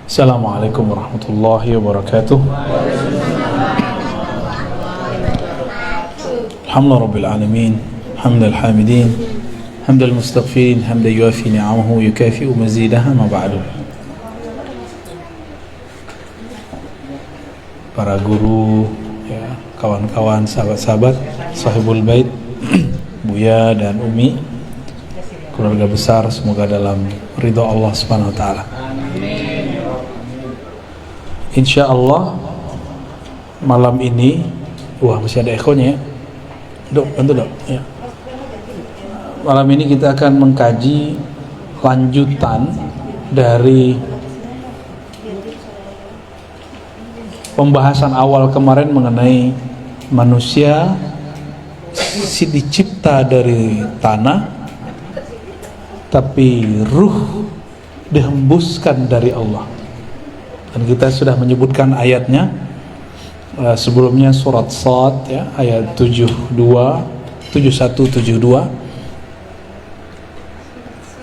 Assalamualaikum warahmatullahi wabarakatuh. Alhamdulillah rabbil alamin, hamdal hamidin, hamdal mustaghfirin, hamdan yuafi ni'amahu yukafi'u mazidaha, ma ba'du. Para guru, ya, kawan-kawan, sahabat-sahabat, sahibul bait, Buya dan Umi, keluarga besar, semoga dalam ridha Allah Subhanahu wa taala. Insya Allah malam ini, masih ada ekonya ya, dok, bantu dok ya. Malam ini kita akan mengkaji lanjutan dari pembahasan awal kemarin mengenai manusia dicipta dari tanah, tapi ruh dihembuskan dari Allah. Dan kita sudah menyebutkan ayatnya sebelumnya, surat Shad ya, ayat 71 72.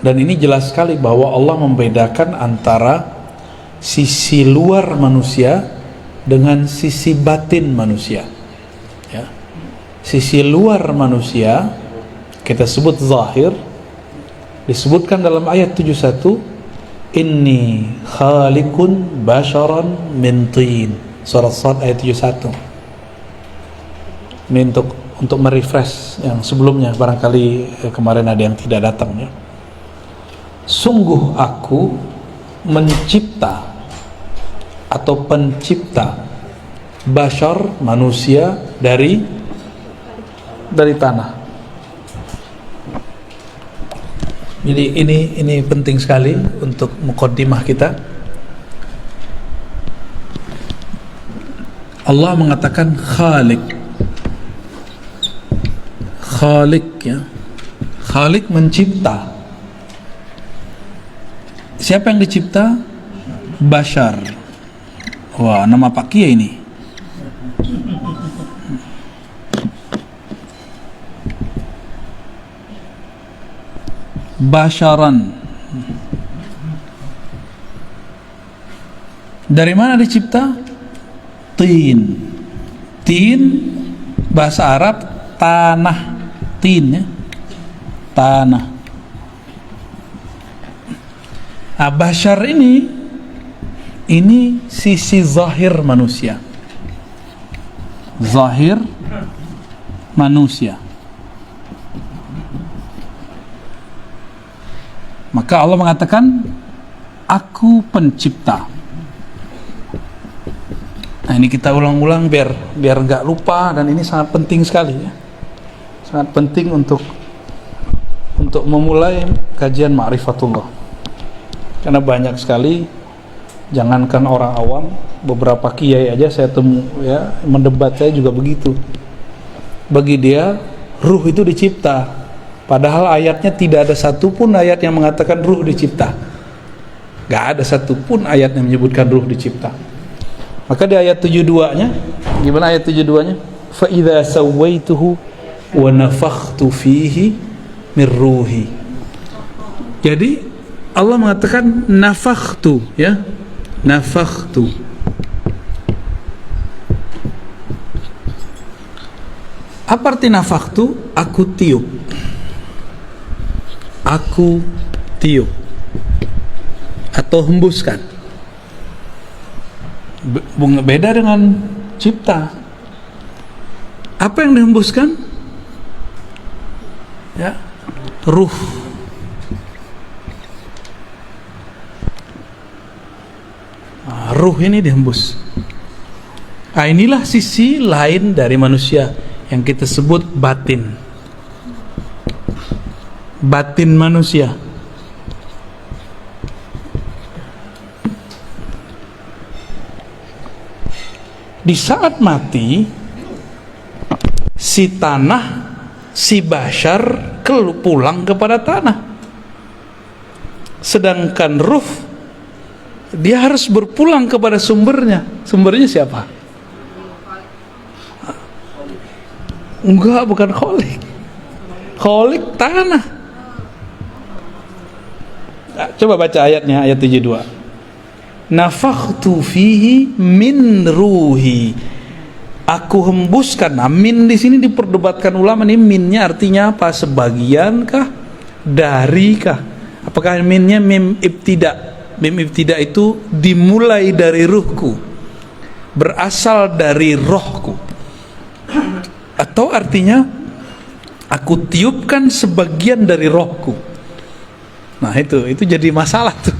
Dan ini jelas sekali bahwa Allah membedakan antara sisi luar manusia dengan sisi batin manusia ya. Sisi luar manusia kita sebut zahir, disebutkan dalam ayat 71, Inni khaliqun basharan min tin. Surat Shad ayat 71. Ini untuk merefresh yang sebelumnya, barangkali kemarin ada yang tidak datang ya. Sungguh aku mencipta atau pencipta bashar, manusia, dari tanah. Jadi ini penting sekali untuk muqaddimah kita. Allah mengatakan Khaliq ya. Khaliq mencipta. Siapa yang dicipta? Bashar. Wah, nama Pak Kiai ini. Basharan. Dari mana dicipta? Tin. Tin bahasa Arab tanah. Tin ya. Tanah. Nah, bashar ini sisi zahir manusia. Zahir manusia. Maka Allah mengatakan, aku pencipta. Nah, ini kita ulang-ulang biar nggak lupa, dan ini sangat penting sekali ya. Sangat penting untuk memulai kajian ma'rifatullah. Karena banyak sekali, jangankan orang awam, beberapa kiai aja saya temu ya, mendebat saya juga begitu. Bagi dia ruh itu dicipta. Padahal ayatnya tidak ada satupun ayat yang mengatakan ruh dicipta. Gak ada satupun ayat yang menyebutkan ruh dicipta. Maka di ayat 72-nya, gimana ayat 72-nya? Fa idza sawaituhu wa nafakhtu fihi min ruhi. Jadi Allah mengatakan nafakhtu ya. Nafakhtu. Apa arti nafakhtu? Aku tiup. Aku tiup atau hembuskan. Beda dengan cipta. Apa yang dihembuskan? Ya, ruh. Nah, ruh ini dihembus. Nah, inilah sisi lain dari manusia yang kita sebut batin. Batin manusia. Di saat mati, si tanah, si bashar pulang kepada tanah. Sedangkan ruh, dia harus berpulang kepada sumbernya. Sumbernya siapa? Enggak, bukan Khalik. Khalik tanah. Coba baca ayatnya, ayat 72. Nafakhtu fihi min ruhi. Aku hembuskan. Nah, min di sini diperdebatkan ulama, nih minnya artinya apa? Sebagian kah? Dari kah? Apakah minnya mim ibtida? Mim ibtida itu dimulai dari ruhku, berasal dari rohku, atau artinya aku tiupkan sebagian dari rohku. Nah itu jadi masalah tuh,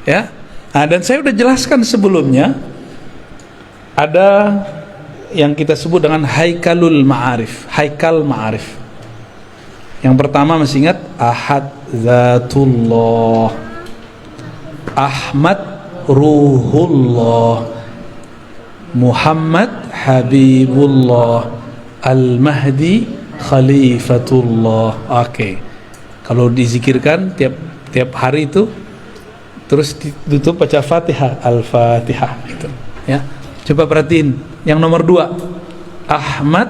ya. Nah, dan saya udah jelaskan sebelumnya, ada yang kita sebut dengan haikalul ma'arif, haikal ma'arif. Yang pertama masih ingat, ahad zatullah, Ahmad ruhullah, Muhammad habibullah, Al-Mahdi khalifatullah. Oke. Kalau dizikirkan tiap hari itu, terus ditutup baca Fatihah, Al-Fatihah gitu, ya. Coba perhatiin yang nomor 2, Ahmad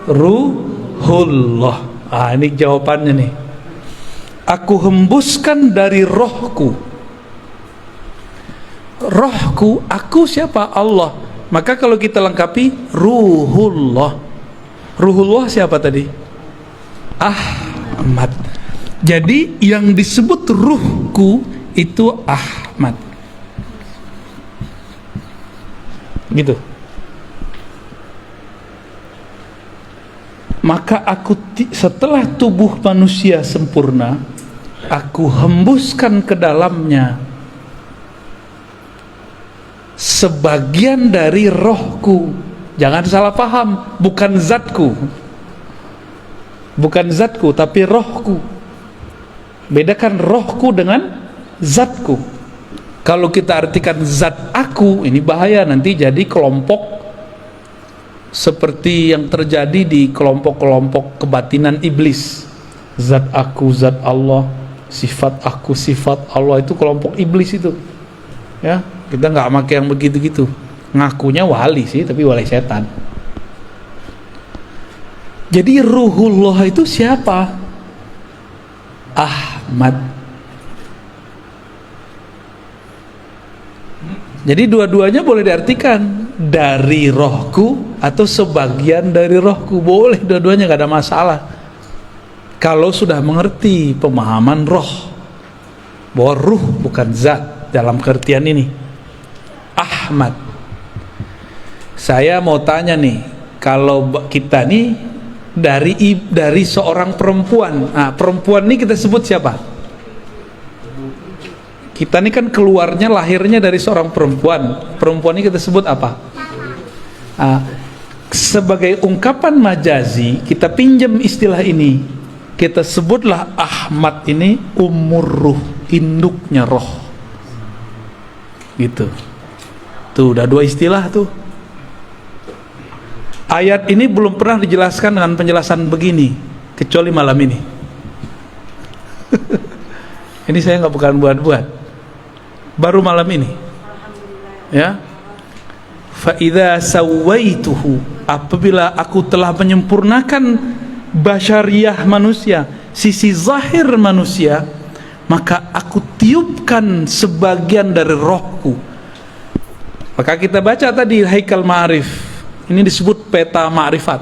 ruhullah. Ini jawabannya nih. Aku hembuskan dari rohku. Rohku, aku siapa? Allah. Maka kalau kita lengkapi ruhullah. Ruhullah siapa tadi? Ahmad. Jadi yang disebut ruhku itu Ahmad. Gitu. Maka aku setelah tubuh manusia sempurna, aku hembuskan ke dalamnya sebagian dari rohku. Jangan salah paham, bukan zatku. Bukan zatku, tapi rohku. Bedakan rohku dengan zatku. Kalau kita artikan zat aku, ini bahaya, nanti jadi kelompok seperti yang terjadi di kelompok-kelompok kebatinan iblis. Zat aku, zat Allah, sifat aku, sifat Allah, itu kelompok iblis itu. Ya, kita nggak pakai yang begitu-gitu. Ngakunya wali sih, tapi wali setan. Jadi ruhullah itu siapa? Ahmad. Jadi dua-duanya boleh diartikan dari rohku atau sebagian dari rohku, boleh dua-duanya, gak ada masalah. Kalau sudah mengerti pemahaman roh, bahwa ruh bukan zat dalam pengertian ini. Ahmad. Saya mau tanya nih, kalau kita nih dari seorang perempuan, nah perempuan ini kita sebut siapa? Kita ini kan keluarnya, lahirnya dari seorang perempuan. Perempuan ini kita sebut apa? Sebagai ungkapan majazi, kita pinjam istilah ini. Kita sebutlah Ahmad ini ummur ruh, induknya roh. Gitu. Tuh, udah 2 istilah tuh. Ayat ini belum pernah dijelaskan dengan penjelasan begini, kecuali malam ini. Ini saya nggak bukan buat-buat. Baru malam ini, ya. Fa idza sawaituhu, apabila aku telah menyempurnakan basyariyah manusia, sisi zahir manusia, maka aku tiupkan sebagian dari rohku. Maka kita baca tadi haikal ma'arif, ini disebut peta ma'rifat.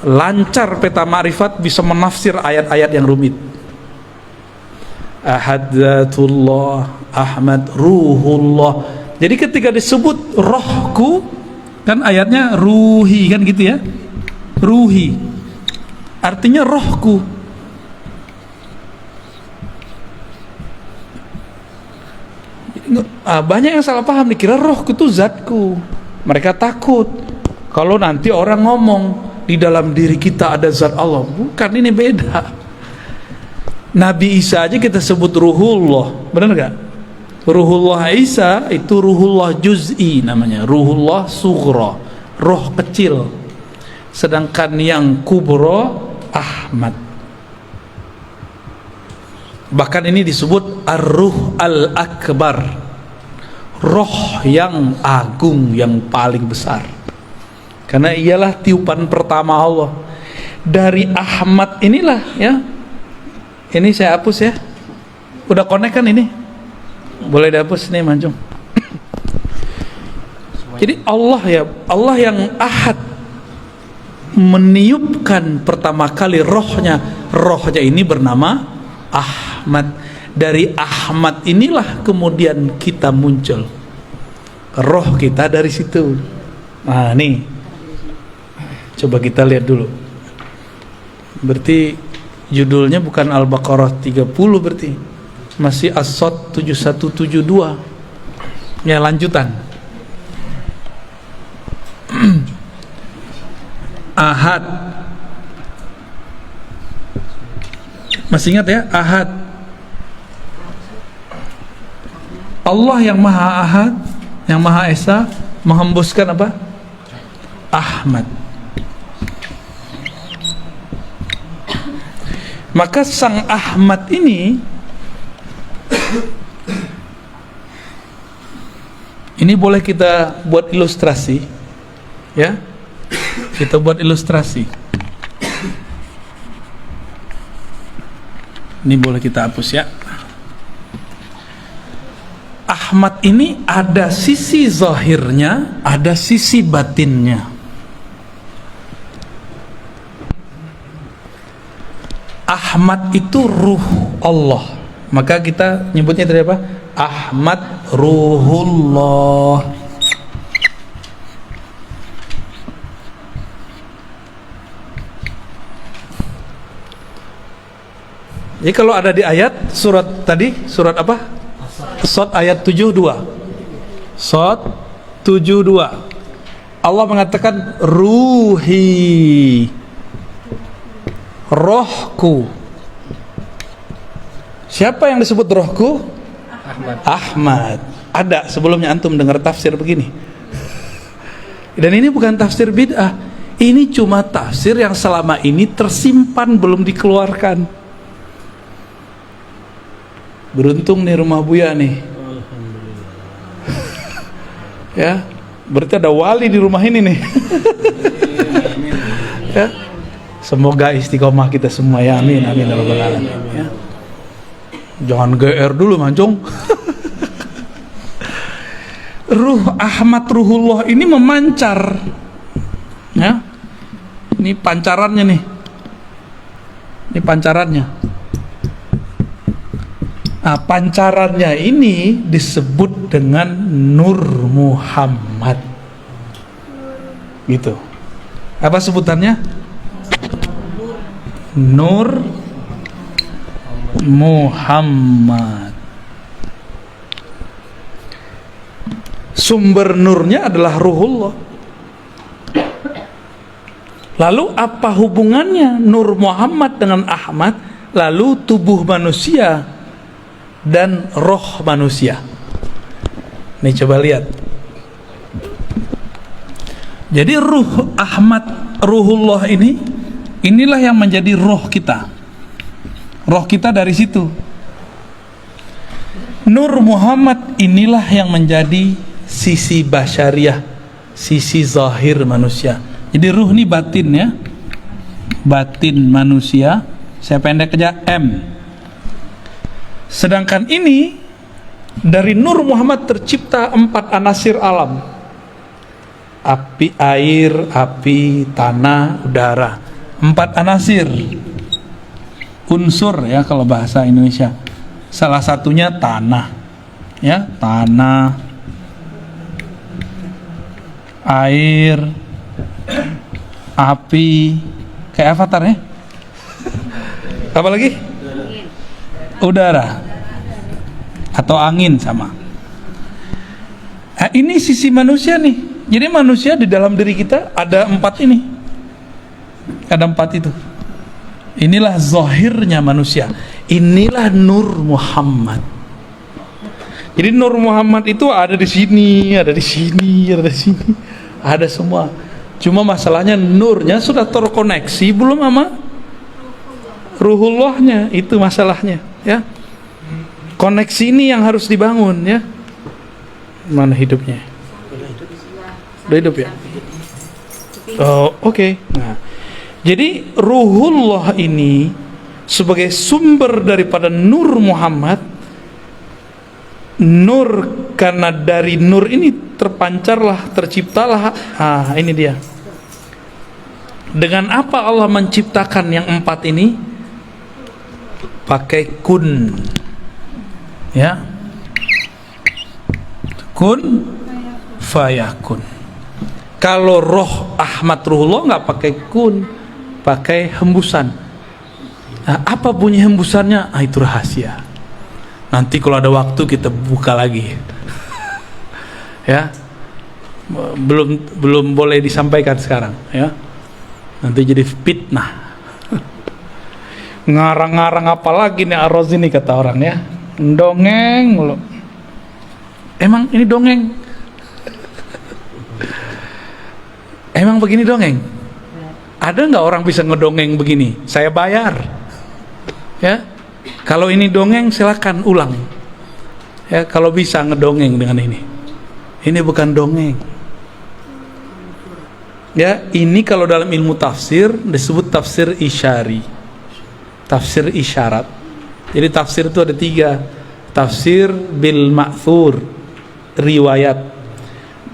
Lancar peta ma'rifat bisa menafsir ayat-ayat yang rumit. Ahadzatullah, Ahmad ruhullah. Jadi ketika disebut rohku, kan ayatnya ruhi, kan gitu ya, ruhi artinya rohku. Banyak yang salah paham, dikira rohku itu zatku. Mereka takut kalau nanti orang ngomong di dalam diri kita ada zat Allah. Bukan, ini beda. Nabi Isa aja kita sebut ruhullah, benar gak? Ruhullah Isa itu ruhullah juz'i namanya, ruhullah sughra, roh kecil. Sedangkan yang kubro Ahmad. Bahkan ini disebut ar-ruh al-akbar, roh yang agung, yang paling besar. Karena ialah tiupan pertama Allah. Dari Ahmad inilah, ya. Ini saya hapus ya. Udah connect kan ini? Boleh dihapus nih Mancung. Jadi Allah yang Ahad meniupkan pertama kali rohnya ini bernama Ahmad. Dari Ahmad inilah kemudian kita muncul, roh kita dari situ. Nah nih, coba kita lihat dulu. Berarti judulnya bukan Al-Baqarah 30, berarti masih As-Sod 7172. Ya, lanjutan. Ahad. Masih ingat ya, Ahad. Allah yang Maha Ahad, yang Maha Esa, menghembuskan apa? Ahmad. Maka sang Ahmad ini boleh kita buat ilustrasi, ya. Kita buat ilustrasi. Ini boleh kita hapus ya. Ahmad ini ada sisi zahirnya, ada sisi batinnya. Ahmad itu ruh Allah. Maka kita nyebutnya dari apa? Ahmad Ruhullah. Jadi kalau ada di ayat surat tadi, surat apa? Sod ayat 72. Sod 72. Allah mengatakan ruhi, rohku. Siapa yang disebut rohku? Ahmad. Ada sebelumnya antum dengar tafsir begini. Dan ini bukan tafsir bid'ah. Ini cuma tafsir yang selama ini tersimpan belum dikeluarkan. Beruntung nih rumah Buya nih. Ya, berarti ada wali di rumah ini nih. Ya. Semoga istiqomah kita semua ya, amin amin ya rabbal alamin ya. Jangan GR dulu Mancung. Ruh Ahmad Ruhullah ini memancar. Ya. Ini pancarannya nih. Ini pancarannya. Nah, pancarannya ini disebut dengan Nur Muhammad. Gitu. Apa sebutannya? Nur Muhammad. Sumber nurnya adalah Ruhullah. Lalu apa hubungannya Nur Muhammad dengan Ahmad? Lalu tubuh manusia dan roh manusia. Nih coba lihat. Jadi ruh Ahmad Ruhullah inilah yang menjadi roh kita. Roh kita dari situ. Nur Muhammad inilah yang menjadi sisi basyariah, sisi zahir manusia. Jadi ruh ini batin ya. Batin manusia. Saya pendek aja M. Sedangkan ini dari Nur Muhammad tercipta 4 anasir alam. Api, air, api, tanah, udara. 4 anasir. Unsur ya kalau bahasa Indonesia. Salah satunya tanah. Ya, tanah. Air. Api. Kayak avatar ya. Apa lagi? Udara atau angin sama. Nah, ini sisi manusia nih. Jadi manusia di dalam diri kita ada 4 ini. Ada 4 itu. Inilah zahirnya manusia. Inilah Nur Muhammad. Jadi Nur Muhammad itu ada di sini, ada di sini, ada di sini, ada semua. Cuma masalahnya nurnya sudah terkoneksi belum sama Ruhullahnya, itu masalahnya ya. Koneksi ini yang harus dibangun ya. Mana hidupnya? Udah hidup ya? Oh, oke. Nah, jadi Ruhullah ini sebagai sumber daripada Nur Muhammad Nur, karena dari nur ini terpancarlah, terciptalah. Ini dia. Dengan apa Allah menciptakan yang 4 ini? Pakai kun. Ya. Kun fayakun. Kalau roh Ahmad Ruhullah nggak pakai kun, pakai hembusan. Apa bunyi hembusannya? Itu rahasia. Nanti kalau ada waktu kita buka lagi. Ya. Belum boleh disampaikan sekarang, ya. Nanti jadi fitnah. Ngarang-ngarang apa lagi nih Ar-Razi nih, kata orang, ya. Dongeng mulu. Emang ini dongeng? Emang begini dongeng? Ada nggak orang bisa ngedongeng begini? Saya bayar. Ya. Kalau ini dongeng silakan ulang. Ya, kalau bisa ngedongeng dengan ini. Ini bukan dongeng. Ya, ini kalau dalam ilmu tafsir disebut tafsir isyari, tafsir isyarat. Jadi tafsir itu ada 3. Tafsir bil ma'thur, riwayat.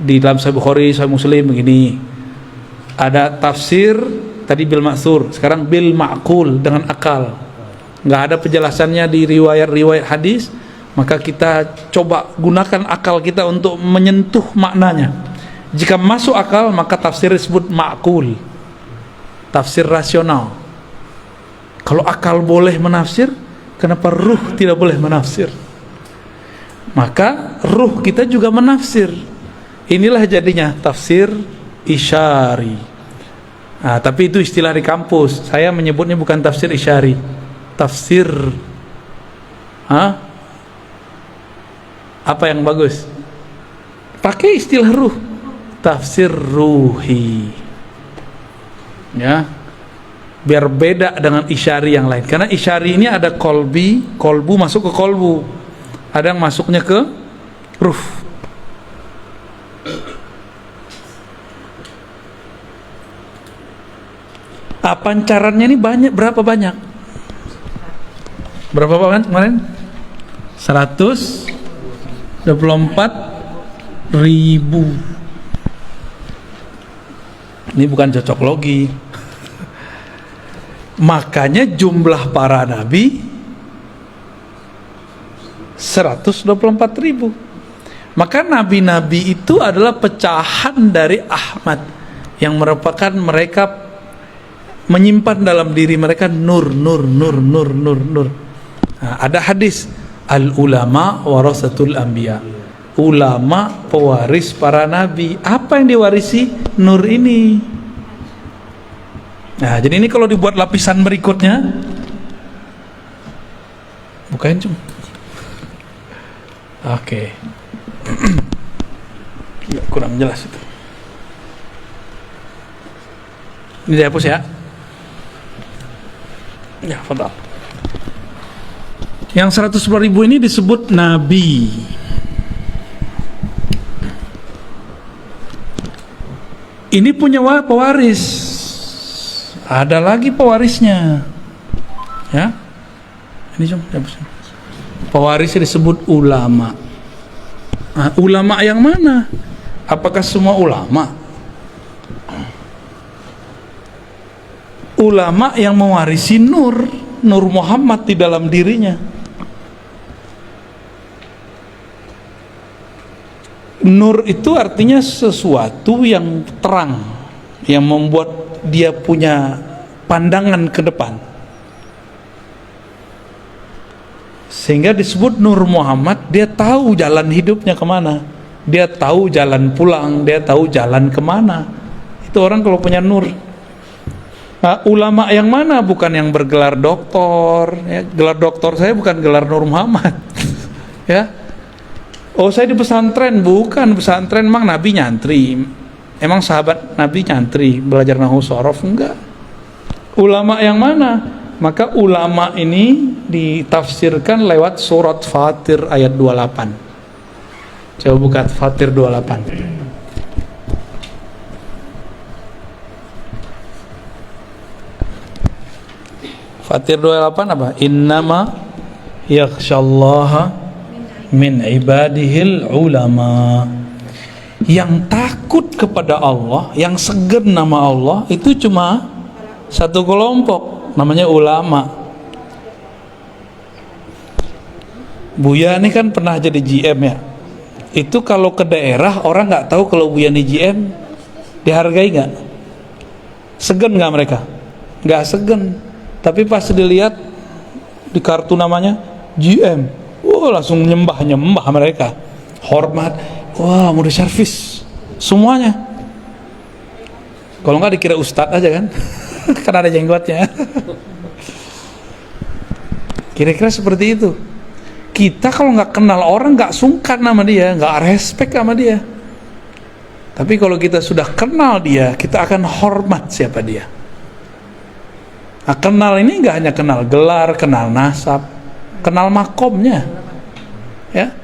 Di dalam Sahih Bukhari, Sahih Muslim begini. Ada tafsir tadi bil ma'thur, sekarang bil ma'qul, dengan akal. Nggak ada penjelasannya di riwayat-riwayat hadis, maka kita coba gunakan akal kita untuk menyentuh maknanya. Jika masuk akal, maka tafsir disebut ma'qul, tafsir rasional. Kalau akal boleh menafsir, kenapa ruh tidak boleh menafsir? Maka ruh kita juga menafsir. Inilah jadinya tafsir isyari. Tapi itu istilah di kampus. Saya menyebutnya bukan tafsir isyari, tafsir apa yang bagus? Pakai istilah ruh, tafsir ruhi, ya, biar beda dengan isyari yang lain. Karena isyari ini ada kolbu masuk ke kolbu, ada yang masuknya ke ruh. Pancarannya ini banyak. Berapa banyak kemarin? 124.000. Ini bukan cocok logi. Makanya jumlah para nabi 124.000. Maka nabi-nabi itu adalah pecahan dari Ahmad, yang merupakan mereka menyimpan dalam diri mereka nur. Ada hadis, al ulama warasatul anbiya, ulama pewaris para nabi. Apa yang diwarisi? Nur ini. Jadi ini kalau dibuat lapisan berikutnya, bukain cum. Oke. Kurang jelas itu. Ini dihapus ya. Ya, fadal. Yang 110.000 ini disebut nabi. Ini punya pewaris. Ada lagi pewarisnya. Ya. Ini cuma pewarisnya disebut ulama. Ulama yang mana? Apakah semua ulama? Ulama yang mewarisi nur Muhammad di dalam dirinya. Nur itu artinya sesuatu yang terang, yang membuat dia punya pandangan ke depan, sehingga disebut Nur Muhammad. Dia tahu jalan hidupnya kemana, dia tahu jalan pulang, dia tahu jalan kemana. Itu orang kalau punya nur. Ulama yang mana? Bukan yang bergelar doktor, ya. Gelar doktor saya bukan gelar Nur Muhammad. Ya. Oh, saya di pesantren. Bukan pesantren, emang Nabi nyantri? Emang sahabat Nabi nyantri belajar nahwu shorof? Enggak. Ulama yang mana? Maka ulama ini ditafsirkan lewat surat Fatir ayat 28. Coba buka Fatir 28. Fatir 28 apa? Innama yakhsyallaha min ibadihil ulama. Yang takut kepada Allah, yang segan nama Allah, itu cuma satu kelompok, namanya ulama. Buya ini kan pernah jadi GM ya. Itu kalau ke daerah orang nggak tahu kalau Buya ini GM, dihargai nggak? Segan nggak mereka? Nggak segan. Tapi pas dilihat di kartu namanya GM, langsung nyembah mereka, hormat. Wah, mau diservis semuanya. Kalau nggak dikira ustadz aja kan, karena ada jenggotnya. Kira-kira seperti itu. Kita kalau nggak kenal orang nggak sungkan sama dia, nggak respect sama dia. Tapi kalau kita sudah kenal dia, kita akan hormat siapa dia. Nah, kenal ini nggak hanya kenal gelar, kenal nasab, kenal makomnya, ya.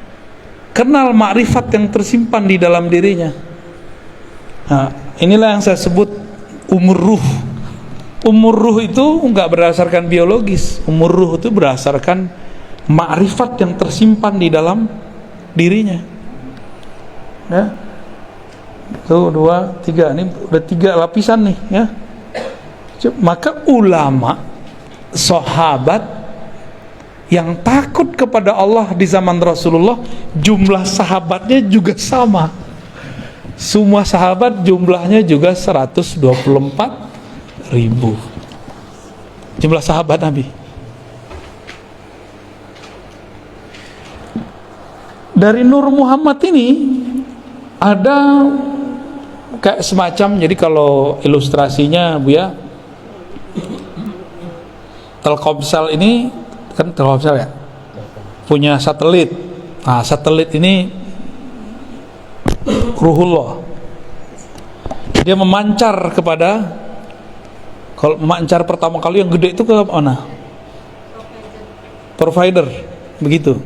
Kenal makrifat yang tersimpan di dalam dirinya. Nah, inilah yang saya sebut umur ruh. Umur ruh itu enggak berdasarkan biologis. Umur ruh itu berdasarkan makrifat yang tersimpan di dalam dirinya. Ya. Tuh, 2, 3. Ini udah 3 lapisan nih, ya. Maka ulama, sahabat yang takut kepada Allah di zaman Rasulullah, jumlah sahabatnya juga sama. Semua sahabat jumlahnya juga 124.000. Jumlah sahabat Nabi. Dari Nur Muhammad ini ada kayak semacam, jadi kalau ilustrasinya Buya, Telkomsel ini kan Telkomsel ya, punya satelit. Nah, satelit ini Ruhullah. Dia memancar kepada, kalau memancar pertama kali yang gede itu ke mana? Provider, begitu.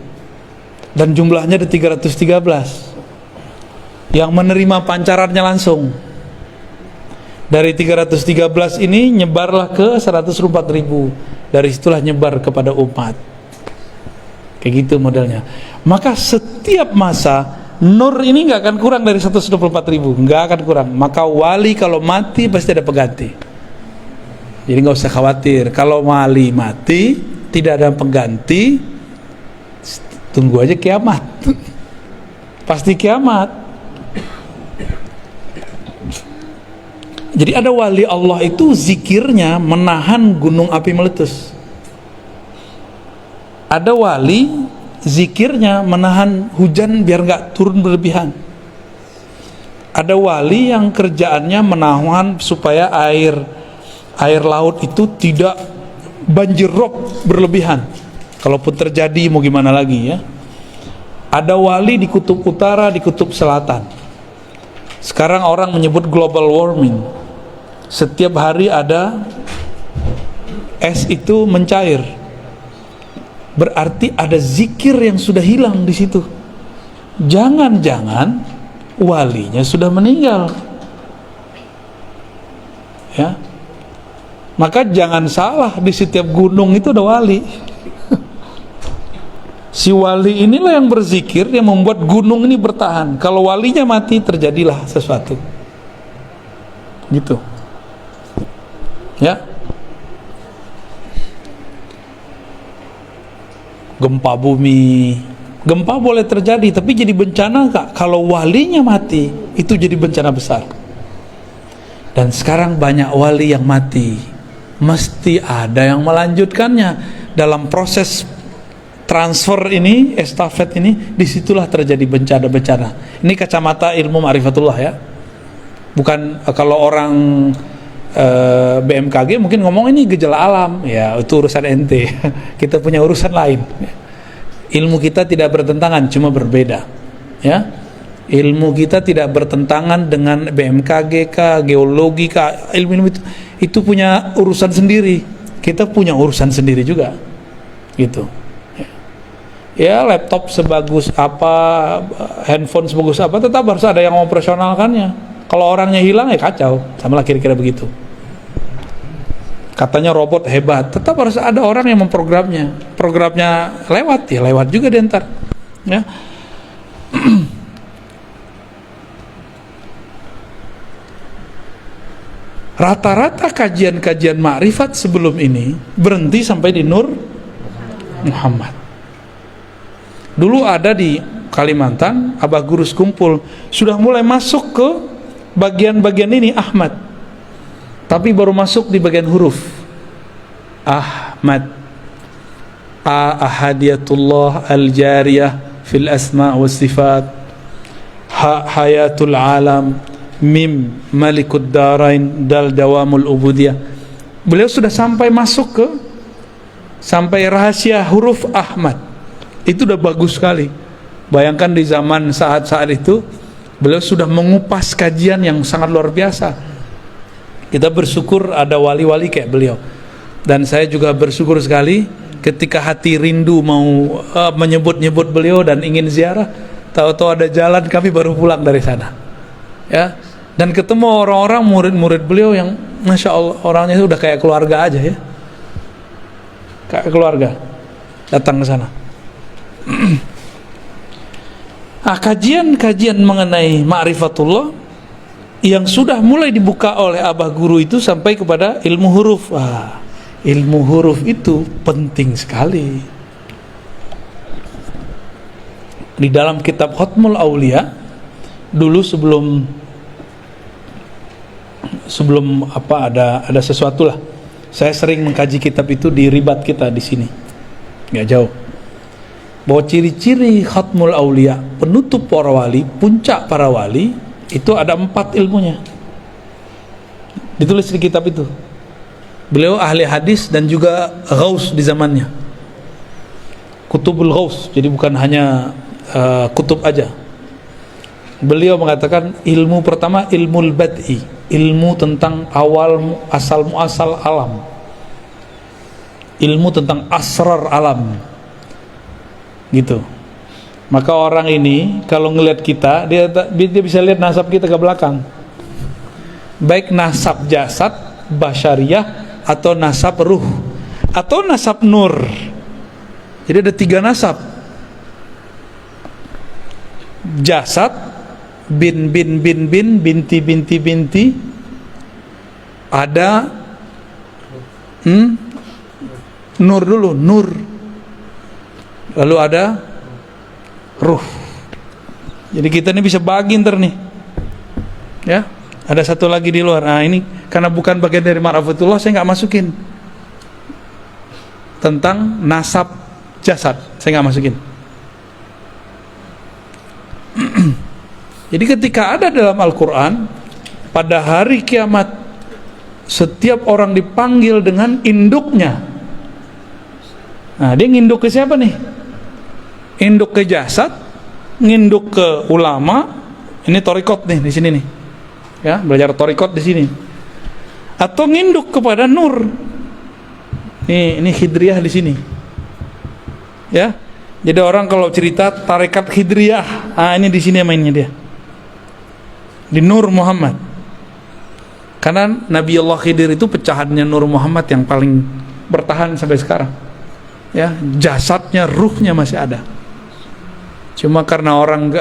Dan jumlahnya ada 313 yang menerima pancarannya langsung. Dari 313 ini nyebarlah ke 104.000. Dari situlah nyebar kepada umat. Kayak gitu modelnya. Maka setiap masa nur ini nggak akan kurang dari 124.000, nggak akan kurang. Maka wali kalau mati pasti ada pengganti. Jadi nggak usah khawatir. Kalau wali mati tidak ada pengganti, tunggu aja kiamat. Pasti kiamat. Jadi ada wali Allah itu zikirnya menahan gunung api meletus. Ada wali zikirnya menahan hujan biar nggak turun berlebihan. Ada wali yang kerjaannya menahan supaya air laut itu tidak banjir rob berlebihan. Kalaupun terjadi mau gimana lagi ya. Ada wali di kutub utara, di kutub selatan. Sekarang orang menyebut global warming. Setiap hari ada es itu mencair. Berarti ada zikir yang sudah hilang di situ. Jangan-jangan walinya sudah meninggal. Ya. Maka jangan salah, di setiap gunung itu ada wali. Si wali inilah yang berzikir yang membuat gunung ini bertahan. Kalau walinya mati, terjadilah sesuatu. Gitu. Ya. Gempa bumi. Gempa boleh terjadi, tapi jadi bencana enggak? Kalau walinya mati, itu jadi bencana besar. Dan sekarang banyak wali yang mati. Mesti ada yang melanjutkannya. Dalam proses transfer ini, estafet ini, disitulah terjadi bencana-bencana. Ini kacamata ilmu ma'rifatullah ya. Bukan kalau orang BMKG mungkin ngomong ini gejala alam, ya itu urusan ente. Kita punya urusan lain. Ilmu kita tidak bertentangan, cuma berbeda. Ya, ilmu kita tidak bertentangan dengan BMKG kah, geologi kah, ilmu itu punya urusan sendiri. Kita punya urusan sendiri juga, gitu. Ya laptop sebagus apa, handphone sebagus apa, tetap harus ada yang operasionalkannya. Kalau orangnya hilang ya kacau, sama lah kira-kira begitu. Katanya robot hebat, tetap harus ada orang yang memprogramnya. Programnya lewat, ya lewat juga dia ntar. Ya. Rata-rata kajian-kajian ma'rifat sebelum ini berhenti sampai di Nur Muhammad. Dulu ada di Kalimantan, Abah Gurus kumpul, sudah mulai masuk ke bagian-bagian ini Ahmad, tapi baru masuk di bagian huruf. Ahmad, ahadiyatullah al-jariyah fil asma wa sifat, hayatul alam, mim malikud darain, dal dawamul ubudiyah. Beliau sudah sampai masuk ke sampai rahasia huruf Ahmad. Itu udah bagus sekali. Bayangkan di zaman saat-saat itu beliau sudah mengupas kajian yang sangat luar biasa. Kita bersyukur ada wali-wali kayak beliau. Dan saya juga bersyukur sekali ketika hati rindu mau menyebut-nyebut beliau dan ingin ziarah, tahu-tahu ada jalan, kami baru pulang dari sana. Ya. Dan ketemu orang-orang murid-murid beliau yang Masya Allah orangnya itu udah kayak keluarga aja ya. Kayak keluarga datang ke sana. Kajian-kajian mengenai ma'rifatullah yang sudah mulai dibuka oleh Abah Guru itu sampai kepada ilmu huruf. Ilmu huruf itu penting sekali. Di dalam kitab Khatmul Aulia dulu sebelum ada sesuatu lah, saya sering mengkaji kitab itu di ribat kita di sini, nggak jauh. Bahwa ciri-ciri Khatmul Aulia, penutup para wali, puncak para wali, itu ada 4 ilmunya. Ditulis di kitab itu. Beliau ahli hadis dan juga ghaus di zamannya. Kutubul ghaus, jadi bukan hanya kutub aja. Beliau mengatakan ilmu pertama ilmul bad'i, ilmu tentang awal asal muasal alam, ilmu tentang asrar alam, gitu. Maka orang ini kalau ngelihat kita, dia bisa lihat nasab kita ke belakang, baik nasab jasad basyariyah atau nasab ruh atau nasab nur. Jadi ada 3 nasab: jasad, bin binti binti, ada nur dulu, nur, lalu ada ruh. Jadi kita ini bisa bagi ntar nih ya. Ada satu lagi di luar. Nah ini karena bukan bagian dari ma'rifatullah, saya nggak masukin tentang nasab jasad, saya nggak masukin. Jadi ketika ada dalam Al-Quran, pada hari kiamat setiap orang dipanggil dengan induknya. Nah dia nginduk ke siapa nih? Induk ke jasad, nginduk ke ulama. Ini torikot nih di sini nih, ya belajar torikot di sini. Atau nginduk kepada nur. Ini Khidriyah di sini, ya. Jadi orang kalau cerita tarekat Khidriyah, ini di sini mainnya dia, di Nur Muhammad. Karena Nabi Allah Khidir itu pecahannya Nur Muhammad yang paling bertahan sampai sekarang. Ya, jasadnya, ruhnya masih ada. Cuma karena orang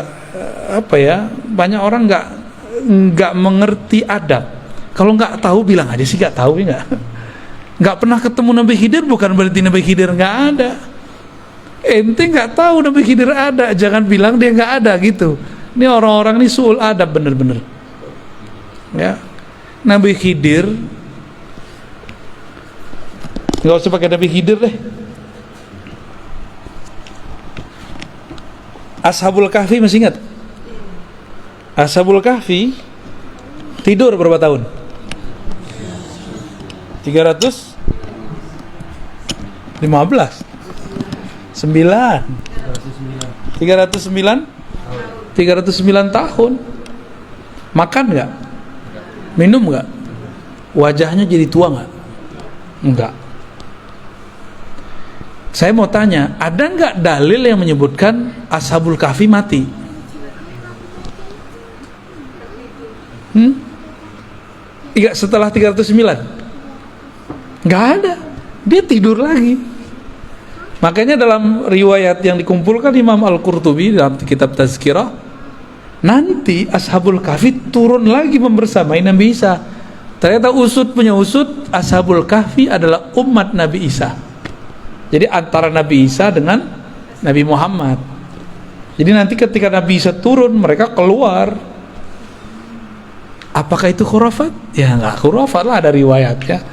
banyak orang nggak mengerti adab. Kalau nggak tahu bilang aja sih nggak tahu, ya nggak pernah ketemu Nabi Khidir bukan berarti Nabi Khidir nggak ada. Ente nggak tahu Nabi Khidir ada, jangan bilang dia nggak ada gitu. Ini orang-orang ini suul adab bener-bener. Ya, Nabi Khidir nggak usah pakai Nabi Khidir deh. Ashabul Kahfi masih ingat? Ashabul Kahfi tidur berapa tahun? 315 309 tahun. Makan nggak? Minum nggak? Wajahnya jadi tua nggak? Enggak. Saya mau tanya, ada nggak dalil yang menyebutkan Ashabul Kahfi mati? Iya, setelah 309? Nggak ada. Dia tidur lagi. Makanya dalam riwayat yang dikumpulkan Imam Al-Qurtubi dalam kitab Tazkirah, nanti Ashabul Kahfi turun lagi membersamai Nabi Isa. Ternyata usut punya usut, Ashabul Kahfi adalah umat Nabi Isa. Jadi antara Nabi Isa dengan Nabi Muhammad. Jadi nanti ketika Nabi Isa turun, mereka keluar. Apakah itu khurafat? Ya nggak khurafat lah, ada riwayatnya.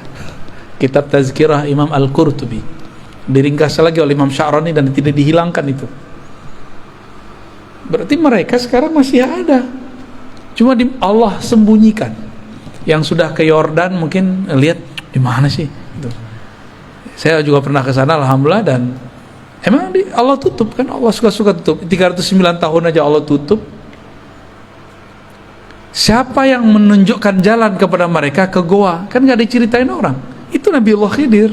Kitab Tazkirah Imam Al-Qurtubi diringkas lagi oleh Imam Sya'rani dan tidak dihilangkan itu. Berarti mereka sekarang masih ada, cuma Allah sembunyikan. Yang sudah ke Yordan mungkin lihat di mana sih itu. Saya juga pernah ke sana alhamdulillah, dan emang Allah tutup kan, Allah suka-suka tutup. 309 tahun aja Allah tutup. Siapa yang menunjukkan jalan kepada mereka ke goa? Kan nggak diceritain orang. Itu Nabiullah Khidir.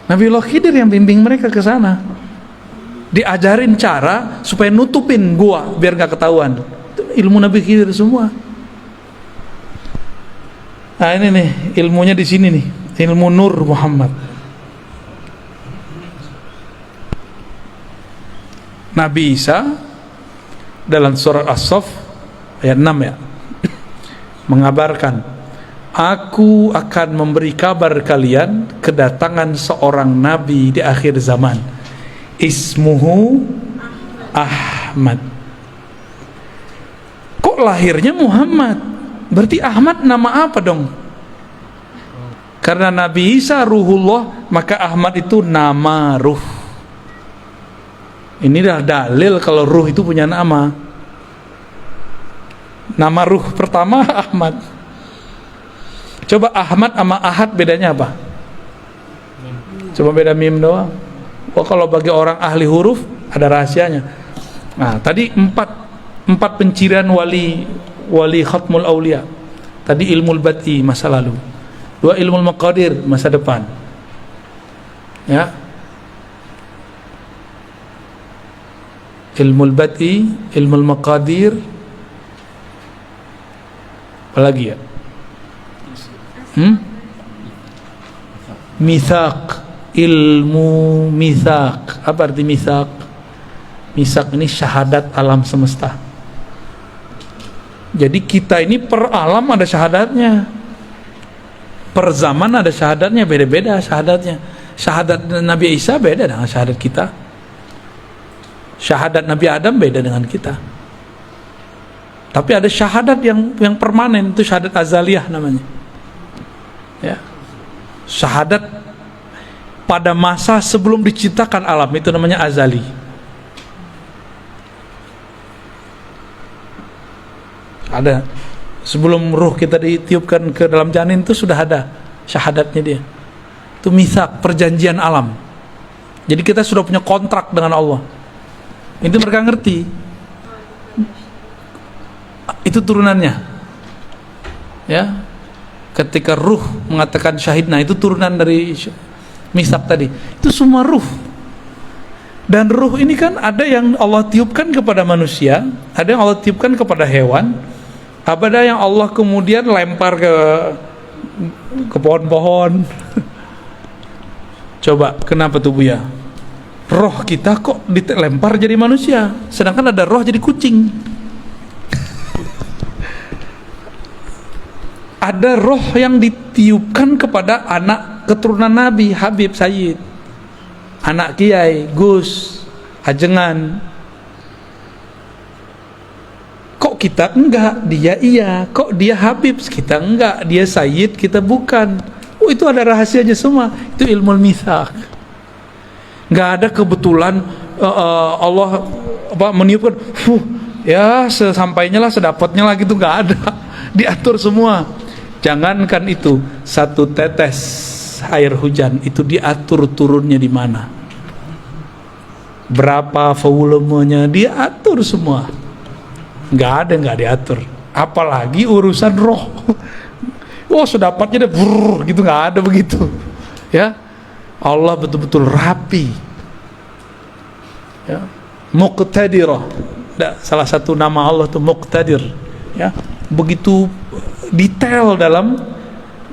Nabiullah Khidir yang bimbing mereka ke sana. Diajarin cara supaya nutupin gua biar nggak ketahuan. Itu ilmu Nabi Khidir semua. Nah ini nih ilmunya di sini nih, ilmu Nur Muhammad. Nabi Isa dalam surat As-Saff ayat 6 ya, mengabarkan, aku akan memberi kabar kalian kedatangan seorang nabi di akhir zaman, ismuhu Ahmad. Kok lahirnya Muhammad? Berarti Ahmad nama apa dong? Karena Nabi Isa ruhullah, maka Ahmad itu nama ruh. Ini dah dalil kalau ruh itu punya nama. Nama ruh pertama Ahmad. Coba Ahmad sama Ahad bedanya apa? Coba beda mim doang. Oh, kalau bagi orang ahli huruf ada rahasianya. Nah, tadi empat pencirian wali khatmul aulia. Tadi ilmul bati masa lalu. 2 ilmul maqadir masa depan. Ya. Ilmul bati, ilmul maqadir, apalagi ya? Mitsaq, ilmu mitsaq. Apa arti mitsaq? Mitsaq ini syahadat alam semesta. Jadi kita ini per alam ada syahadatnya, per zaman ada syahadatnya, beda-beda syahadatnya. Syahadat Nabi Isa beda dengan syahadat kita. Syahadat Nabi Adam beda dengan kita. Tapi ada syahadat yang permanen, itu syahadat azaliyah namanya. Ya. Syahadat pada masa sebelum diciptakan alam, itu namanya azali. Ada sebelum ruh kita ditiupkan ke dalam janin itu sudah ada syahadatnya dia. Itu mitsaq, perjanjian alam. Jadi kita sudah punya kontrak dengan Allah. Itu mereka ngerti. Itu turunannya. Ya. Ketika ruh mengatakan syahidna, itu turunan dari mitsaq tadi. Itu semua ruh. Dan ruh ini kan ada yang Allah tiupkan kepada manusia, ada yang Allah tiupkan kepada hewan, ada yang Allah kemudian lempar ke pohon-pohon. Coba kenapa tuh Buya? Roh kita kok dilempar jadi manusia, sedangkan ada roh jadi kucing. Ada roh yang ditiupkan kepada anak keturunan Nabi Habib Sayyid, anak Kiai Gus Ajengan. Kok kita enggak, dia iya. Kok dia Habib, kita enggak. Dia Sayyid, kita bukan. Oh, itu ada rahasianya semua. Itu ilmu mitsaq. Enggak ada kebetulan Allah meniupkan, ya sesampainya lah, sedapatnya lah gitu, enggak ada. Diatur semua. Jangankan itu, satu tetes air hujan itu diatur turunnya di mana, berapa volumenya, diatur semua. Nggak ada nggak diatur. Apalagi urusan roh. Oh, sedapatnya deh gitu, nggak ada begitu. Ya, Allah betul-betul rapi. Ya, Muqtadirah. Salah satu nama Allah itu Muqtadir. Ya, begitu detail dalam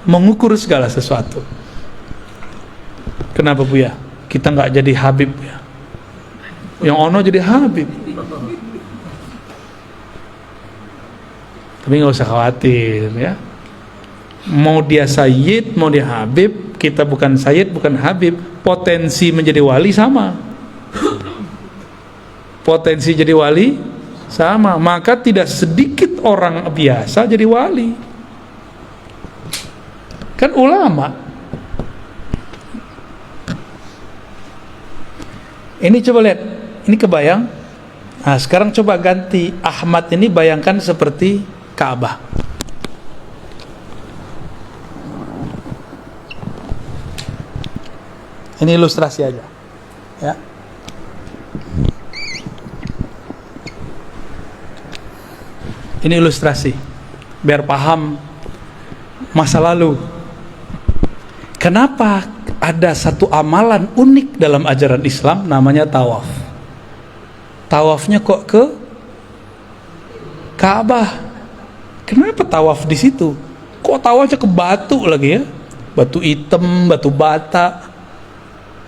mengukur segala sesuatu. Kenapa Buya? Kita nggak jadi Habib ya? Yang ono jadi Habib. Tapi nggak usah khawatir ya. Mau dia Sayyid, mau dia Habib, kita bukan Sayyid, bukan Habib. Potensi menjadi wali sama. Potensi jadi wali sama. Maka tidak sedikit orang biasa jadi wali. Kan ulama. Ini coba lihat, ini kebayang. Nah sekarang coba ganti Ahmad ini, bayangkan seperti Ka'bah. Ini ilustrasi aja, ya. Ini ilustrasi, biar paham masa lalu. Kenapa ada satu amalan unik dalam ajaran Islam namanya tawaf? Tawafnya kok ke Ka'bah? Kenapa tawaf di situ? Kok tawafnya ke batu lagi ya? Batu hitam, batu bata.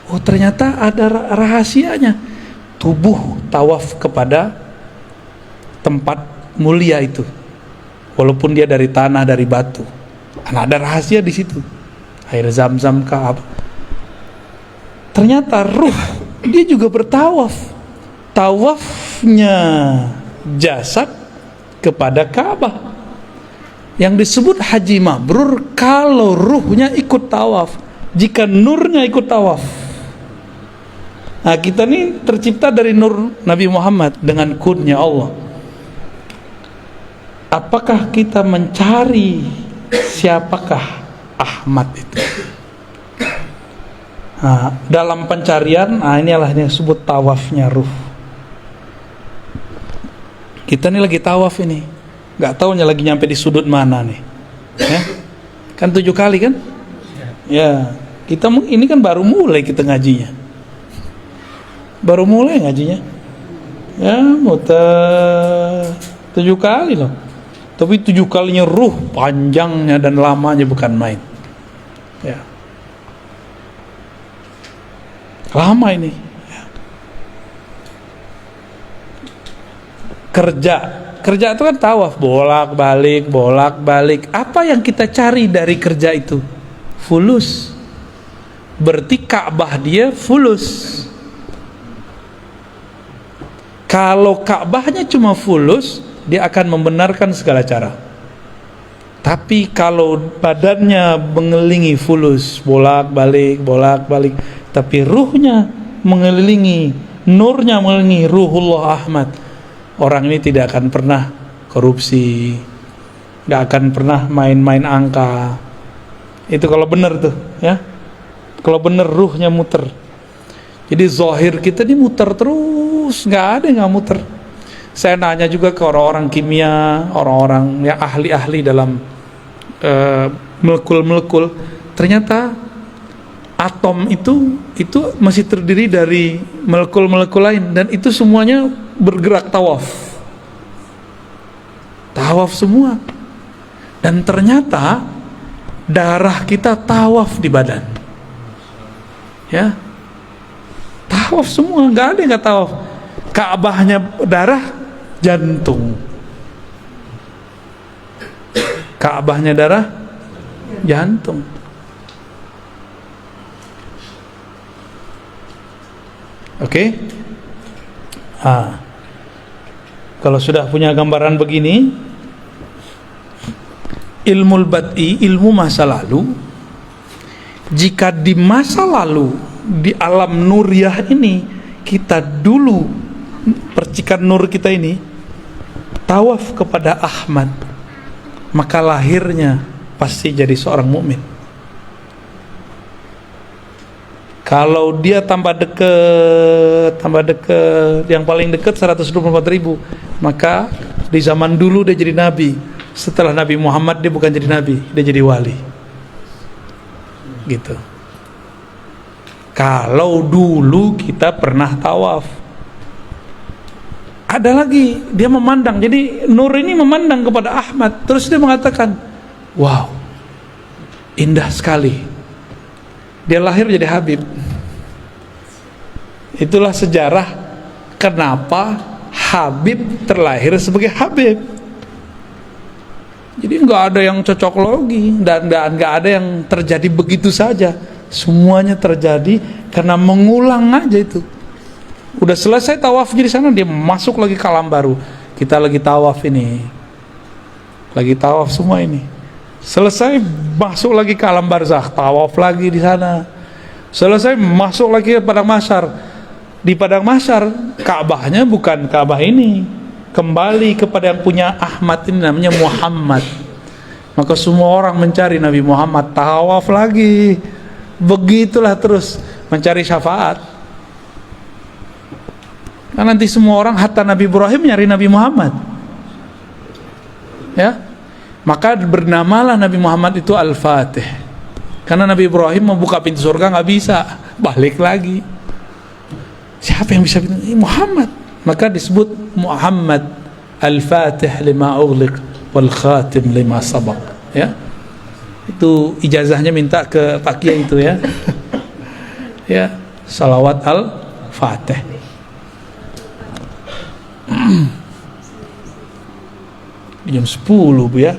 Oh ternyata ada rahasianya. Tubuh tawaf kepada tempat mulia itu, walaupun dia dari tanah, dari batu. Karena ada rahasia di situ. Air Zam-Zam Ka'bah. Ternyata ruh dia juga bertawaf. Tawafnya jasad kepada Ka'bah. Yang disebut haji mabrur kalau ruhnya ikut tawaf. Jika nurnya ikut tawaf. Nah kita ini tercipta dari nur Nabi Muhammad dengan kunnya Allah. Apakah kita mencari siapakah Ahmad itu? Nah, dalam pencarian, inilah yang disebut tawafnya ruh. Kita ini lagi tawaf ini, nggak tahunya lagi nyampe di sudut mana nih, ya? Kan 7 kali kan? Ya, kita ini kan baru mulai kita ngajinya. Baru mulai ngajinya. Ya, muter 7 kali loh. Tapi 7 kalinya ruh, panjangnya dan lamanya bukan main. Ya. Lama ini. Ya. Kerja itu kan tawaf, bolak-balik. Apa yang kita cari dari kerja itu? Fulus. Berarti Ka'bah dia fulus. Kalau Ka'bahnya cuma fulus, dia akan membenarkan segala cara. Tapi kalau badannya mengelilingi fulus, bolak-balik, tapi ruhnya mengelilingi, nurnya mengelilingi ruhullah Ahmad, orang ini tidak akan pernah korupsi, gak akan pernah main-main angka. Itu kalau benar tuh, ya. Kalau benar ruhnya muter. Jadi zahir kita ini muter terus, gak ada yang gak muter. Saya nanya juga ke orang-orang kimia, orang-orang yang ahli-ahli dalam molekul-molekul. Ternyata atom itu masih terdiri dari molekul-molekul lain, dan itu semuanya bergerak tawaf semua. Dan ternyata darah kita tawaf di badan, ya, tawaf semua, nggak ada yang nggak tawaf. Ka'bahnya darah, jantung. Ka'bahnya darah, jantung. Oke? Kalau sudah punya gambaran begini, ilmu bad'i, ilmu masa lalu. Jika di masa lalu, di alam nuriyah ini, kita dulu, percikan nur kita ini tawaf kepada Ahmad, maka lahirnya pasti jadi seorang mukmin. Kalau dia tambah dekat, yang paling dekat 124.000, maka di zaman dulu dia jadi nabi. Setelah Nabi Muhammad dia bukan jadi nabi, dia jadi wali. Gitu. Kalau dulu kita pernah tawaf. Ada lagi, dia memandang. Jadi nur ini memandang kepada Ahmad, terus dia mengatakan, wow, indah sekali. Dia lahir jadi Habib. Itulah sejarah kenapa Habib terlahir sebagai Habib. Jadi nggak ada yang cocok logi dan nggak ada yang terjadi begitu saja. Semuanya terjadi karena mengulang aja itu. Udah selesai tawafnya di sana, dia masuk lagi ke alam baru. Kita lagi tawaf ini, lagi tawaf semua ini. Selesai masuk lagi ke alam barzakh, tawaf lagi di sana. Selesai masuk lagi ke padang mahsyar. Di padang mahsyar, Ka'bahnya bukan Ka'bah ini, kembali kepada yang punya Ahmad ini, namanya Muhammad. Maka semua orang mencari Nabi Muhammad, tawaf lagi. Begitulah terus mencari syafaat. Nah, nanti semua orang hatta Nabi Ibrahim nyari Nabi Muhammad. Ya. Maka bernamalah Nabi Muhammad itu Al-Fatih. Karena Nabi Ibrahim membuka pintu surga nggak bisa, balik lagi. Siapa yang bisa pintu? Muhammad. Maka disebut Muhammad Al-Fatih lima ughliq wal khatim lima sabaq. Ya. Itu ijazahnya minta ke Pak Kiai itu ya. Ya, salawat Al-Fatih. Jam 10 Bu ya.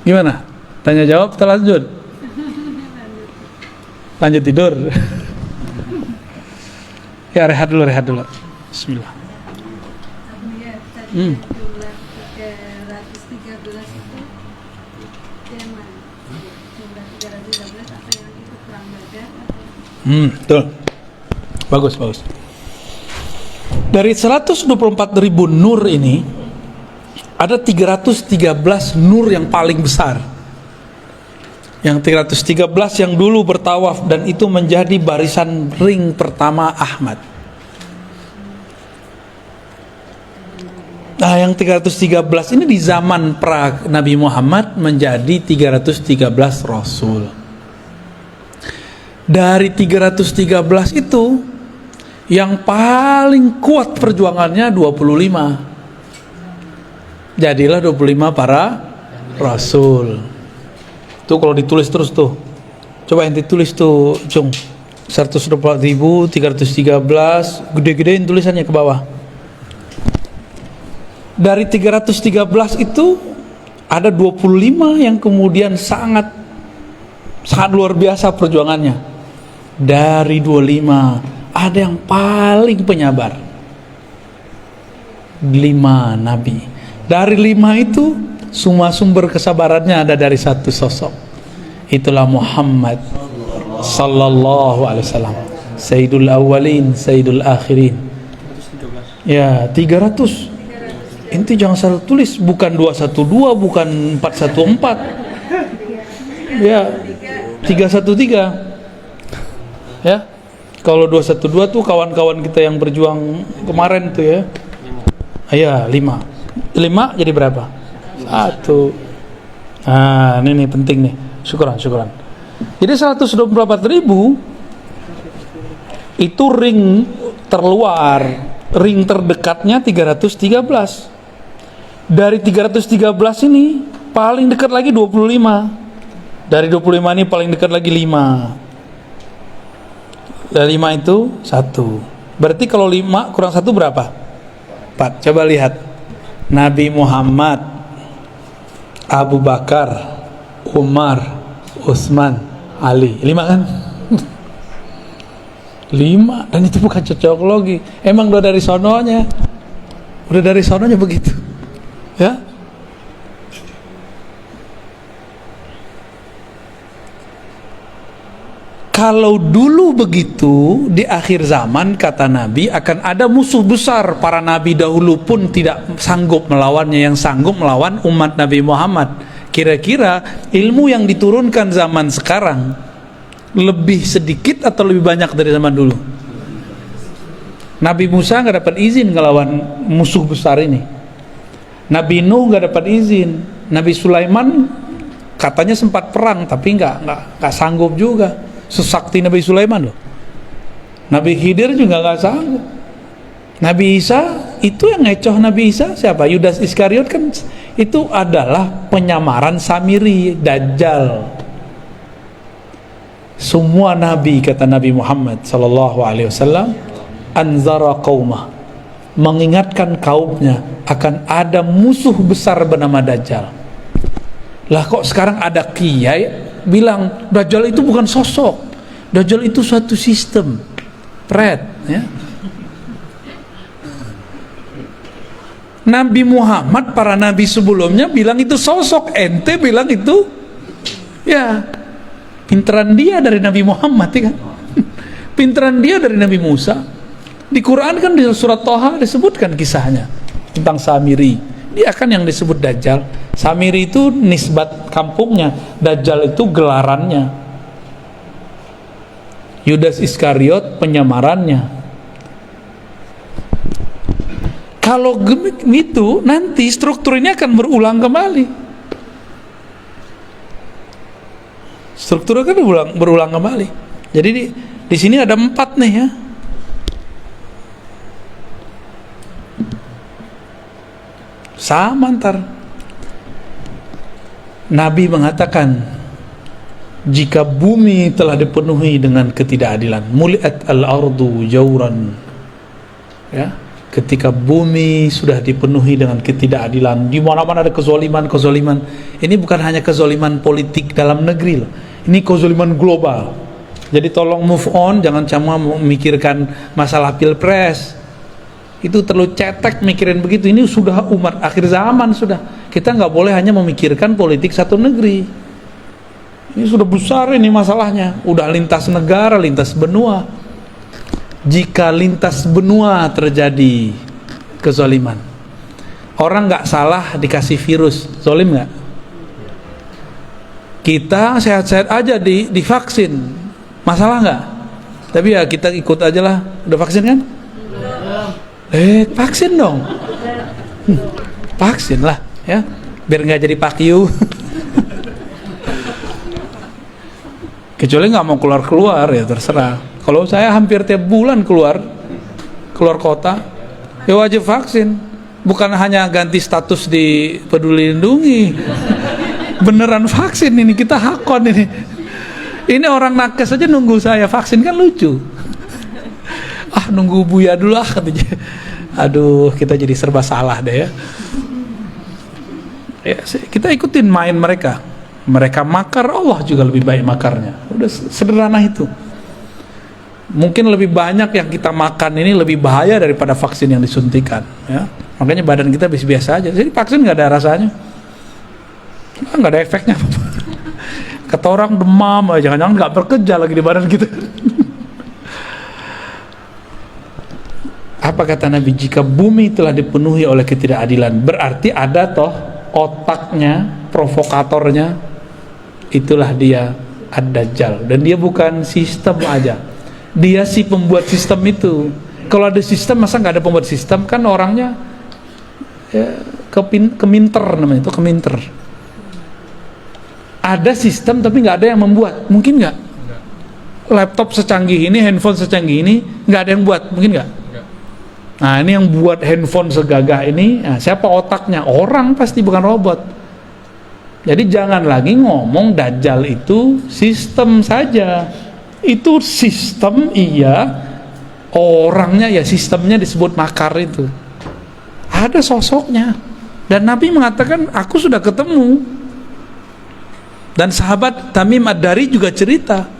Gimana? Tanya jawab atau lanjut? Lanjut tidur. Ya rehat dulu. Bismillah. Betul. Bagus. Dari 124.000 nur ini ada 313 nur yang paling besar. Yang 313 yang dulu bertawaf dan itu menjadi barisan ring pertama Ahmad. Nah, yang 313 ini di zaman pra Nabi Muhammad menjadi 313 Rasul. Dari 313 itu yang paling kuat perjuangannya 25. Jadilah 25 para Rasul. Tuh kalau ditulis terus tuh. Coba yang ditulis tuh, Cung. 124.313, gede-gedein tulisannya ke bawah. Dari 313 itu ada 25 yang kemudian sangat luar biasa perjuangannya. Dari 25 ada yang paling penyabar, 5 nabi. Dari 5 itu semua sumber kesabarannya ada dari satu sosok. Itulah Muhammad sallallahu alaihi wasallam, Sayyidul Awwalin, Sayyidul Akhirin. Ya, 300. Inti jangan salah tulis, bukan 212, bukan 414. Ya, 313. Ya. Kalau 212 tuh kawan-kawan kita yang berjuang kemarin tuh ya. Ya, 5 jadi berapa? 1. Nah, ini penting nih. Syukuran. Jadi 124.000 itu ring terluar, ring terdekatnya 313. Dari 313 ini paling dekat lagi 25. Dari 25 ini paling dekat lagi 5. Dari 5 itu 1. Berarti kalau 5 kurang 1 berapa? 4. Coba lihat. Nabi Muhammad, Abu Bakar, Umar, Utsman, Ali. 5 kan? 5. Dan itu bukan cocok logi. Emang udah dari sononya. Udah dari sononya begitu. Ya. Kalau dulu begitu, di akhir zaman kata Nabi akan ada musuh besar. Para nabi dahulu pun tidak sanggup melawannya, yang sanggup melawan umat Nabi Muhammad. Kira-kira ilmu yang diturunkan zaman sekarang lebih sedikit atau lebih banyak dari zaman dulu? Nabi Musa nggak dapat izin ngelawan musuh besar ini. Nabi Nuh nggak dapat izin. Nabi Sulaiman katanya sempat perang tapi nggak sanggup juga. Sesakti Nabi Sulaiman loh. Nabi Khidir juga nggak sanggup. Nabi Isa itu yang ngecoh Nabi Isa siapa? Yudas Iskariot kan itu adalah penyamaran Samiri, Dajjal. Semua nabi, kata Nabi Muhammad sallallahu alaihi wasallam, anzara qaumah, mengingatkan kaumnya akan ada musuh besar bernama Dajjal. Lah kok sekarang ada kiai bilang Dajjal itu bukan sosok, Dajjal itu suatu sistem, ya. Nabi Muhammad, para nabi sebelumnya bilang itu sosok, ente bilang itu, ya, pinteran dia dari Nabi Muhammad, ya kan? Pinteran dia dari Nabi Musa. Di Quran kan di surat Thaha disebutkan kisahnya tentang Samiri. Dia kan yang disebut Dajjal. Samiri itu nisbat kampungnya, Dajjal itu gelarannya. Yudas Iskariot penyamarannya. Kalau gitu nanti struktur ini akan berulang kembali. Struktur akan berulang kembali. Jadi di sini ada 4 nih ya. Sama ntar. Nabi mengatakan, jika bumi telah dipenuhi dengan ketidakadilan, muliat al-ardu jauran, ya, ketika bumi sudah dipenuhi dengan ketidakadilan, di mana-mana ada kezaliman, ini bukan hanya kezaliman politik dalam negeri loh, ini kezaliman global. Jadi tolong move on, jangan cuma memikirkan masalah pilpres. Itu terlalu cetek mikirin begitu. Ini sudah umat akhir zaman sudah. Kita nggak boleh hanya memikirkan politik satu negeri. Ini sudah besar ini masalahnya. Udah lintas negara, lintas benua. Jika lintas benua terjadi kezaliman, orang nggak salah dikasih virus, zalim nggak? Kita sehat-sehat aja divaksin, masalah nggak? Tapi ya kita ikut aja lah. Udah vaksin kan? Vaksin dong. Vaksin lah ya, biar nggak jadi pakyu. Kecuali nggak mau keluar ya terserah. Kalau saya hampir tiap bulan keluar kota, ya wajib vaksin. Bukan hanya ganti status di Peduli Lindungi, beneran vaksin ini, kita hakon ini. Ini orang nakes aja nunggu saya vaksin, kan lucu. Nunggu Buya dulu katanya. Aduh, kita jadi serba salah deh ya. Kita ikutin main mereka. Mereka makar, Allah juga lebih baik makarnya. Udah sederhana itu. Mungkin lebih banyak yang kita makan ini lebih bahaya daripada vaksin yang disuntikan ya. Makanya badan kita biasa aja. Jadi vaksin nggak ada rasanya, nggak ada efeknya. Kata orang demam, jangan-jangan nggak bekerja lagi di badan kita. Apa kata Nabi? Jika bumi telah dipenuhi oleh ketidakadilan, berarti ada toh otaknya, provokatornya, itulah dia Ad-Dajjal. Dan dia bukan sistem aja, dia si pembuat sistem itu. Kalau ada sistem, masa nggak ada pembuat sistem? Kan orangnya ya, keminter namanya itu, keminter. Ada sistem tapi nggak ada yang membuat, mungkin nggak? Laptop secanggih ini, handphone secanggih ini, nggak ada yang buat, mungkin nggak? Nah ini yang buat handphone segagah ini, nah, siapa otaknya? Orang pasti, bukan robot. Jadi jangan lagi ngomong Dajjal itu sistem saja. Itu sistem iya, orangnya ya sistemnya disebut makar itu. Ada sosoknya. Dan Nabi mengatakan, aku sudah ketemu. Dan sahabat Tamim Ad-Dari juga cerita.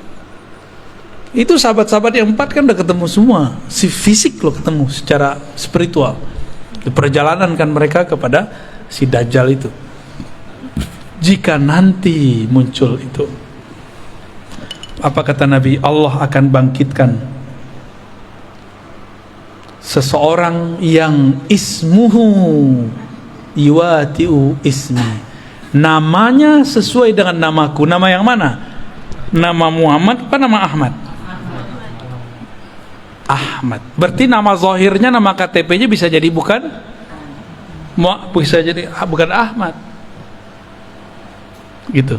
Itu sahabat-sahabat yang 4 kan udah ketemu semua. Si fisik loh ketemu secara spiritual. Di perjalanan kan mereka kepada si Dajjal itu. Jika nanti muncul itu, apa kata Nabi? Allah akan bangkitkan seseorang yang ismuhu yuwatiu ismi, namanya sesuai dengan namaku. Nama yang mana? Nama Muhammad apa nama Ahmad? Ahmad. Berarti nama zahirnya, nama KTP-nya bisa jadi bukan Ahmad gitu,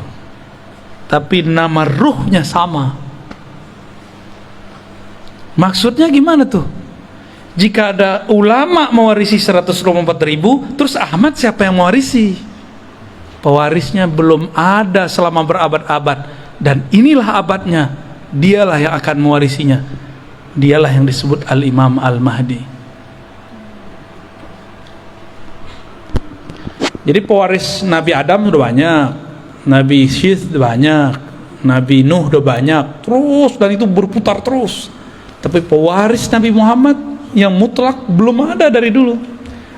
tapi nama ruhnya sama. Maksudnya gimana tuh? Jika ada ulama mewarisi 124.000, terus Ahmad siapa yang mewarisi? Pewarisnya belum ada selama berabad-abad, dan inilah abadnya. dialah yang akan mewarisinya. Dialah yang disebut Al-Imam Al-Mahdi. Jadi pewaris Nabi Adam sudah banyak, Nabi Syith sudah banyak, Nabi Nuh sudah banyak, terus, dan itu berputar terus. Tapi pewaris Nabi Muhammad yang mutlak belum ada dari dulu.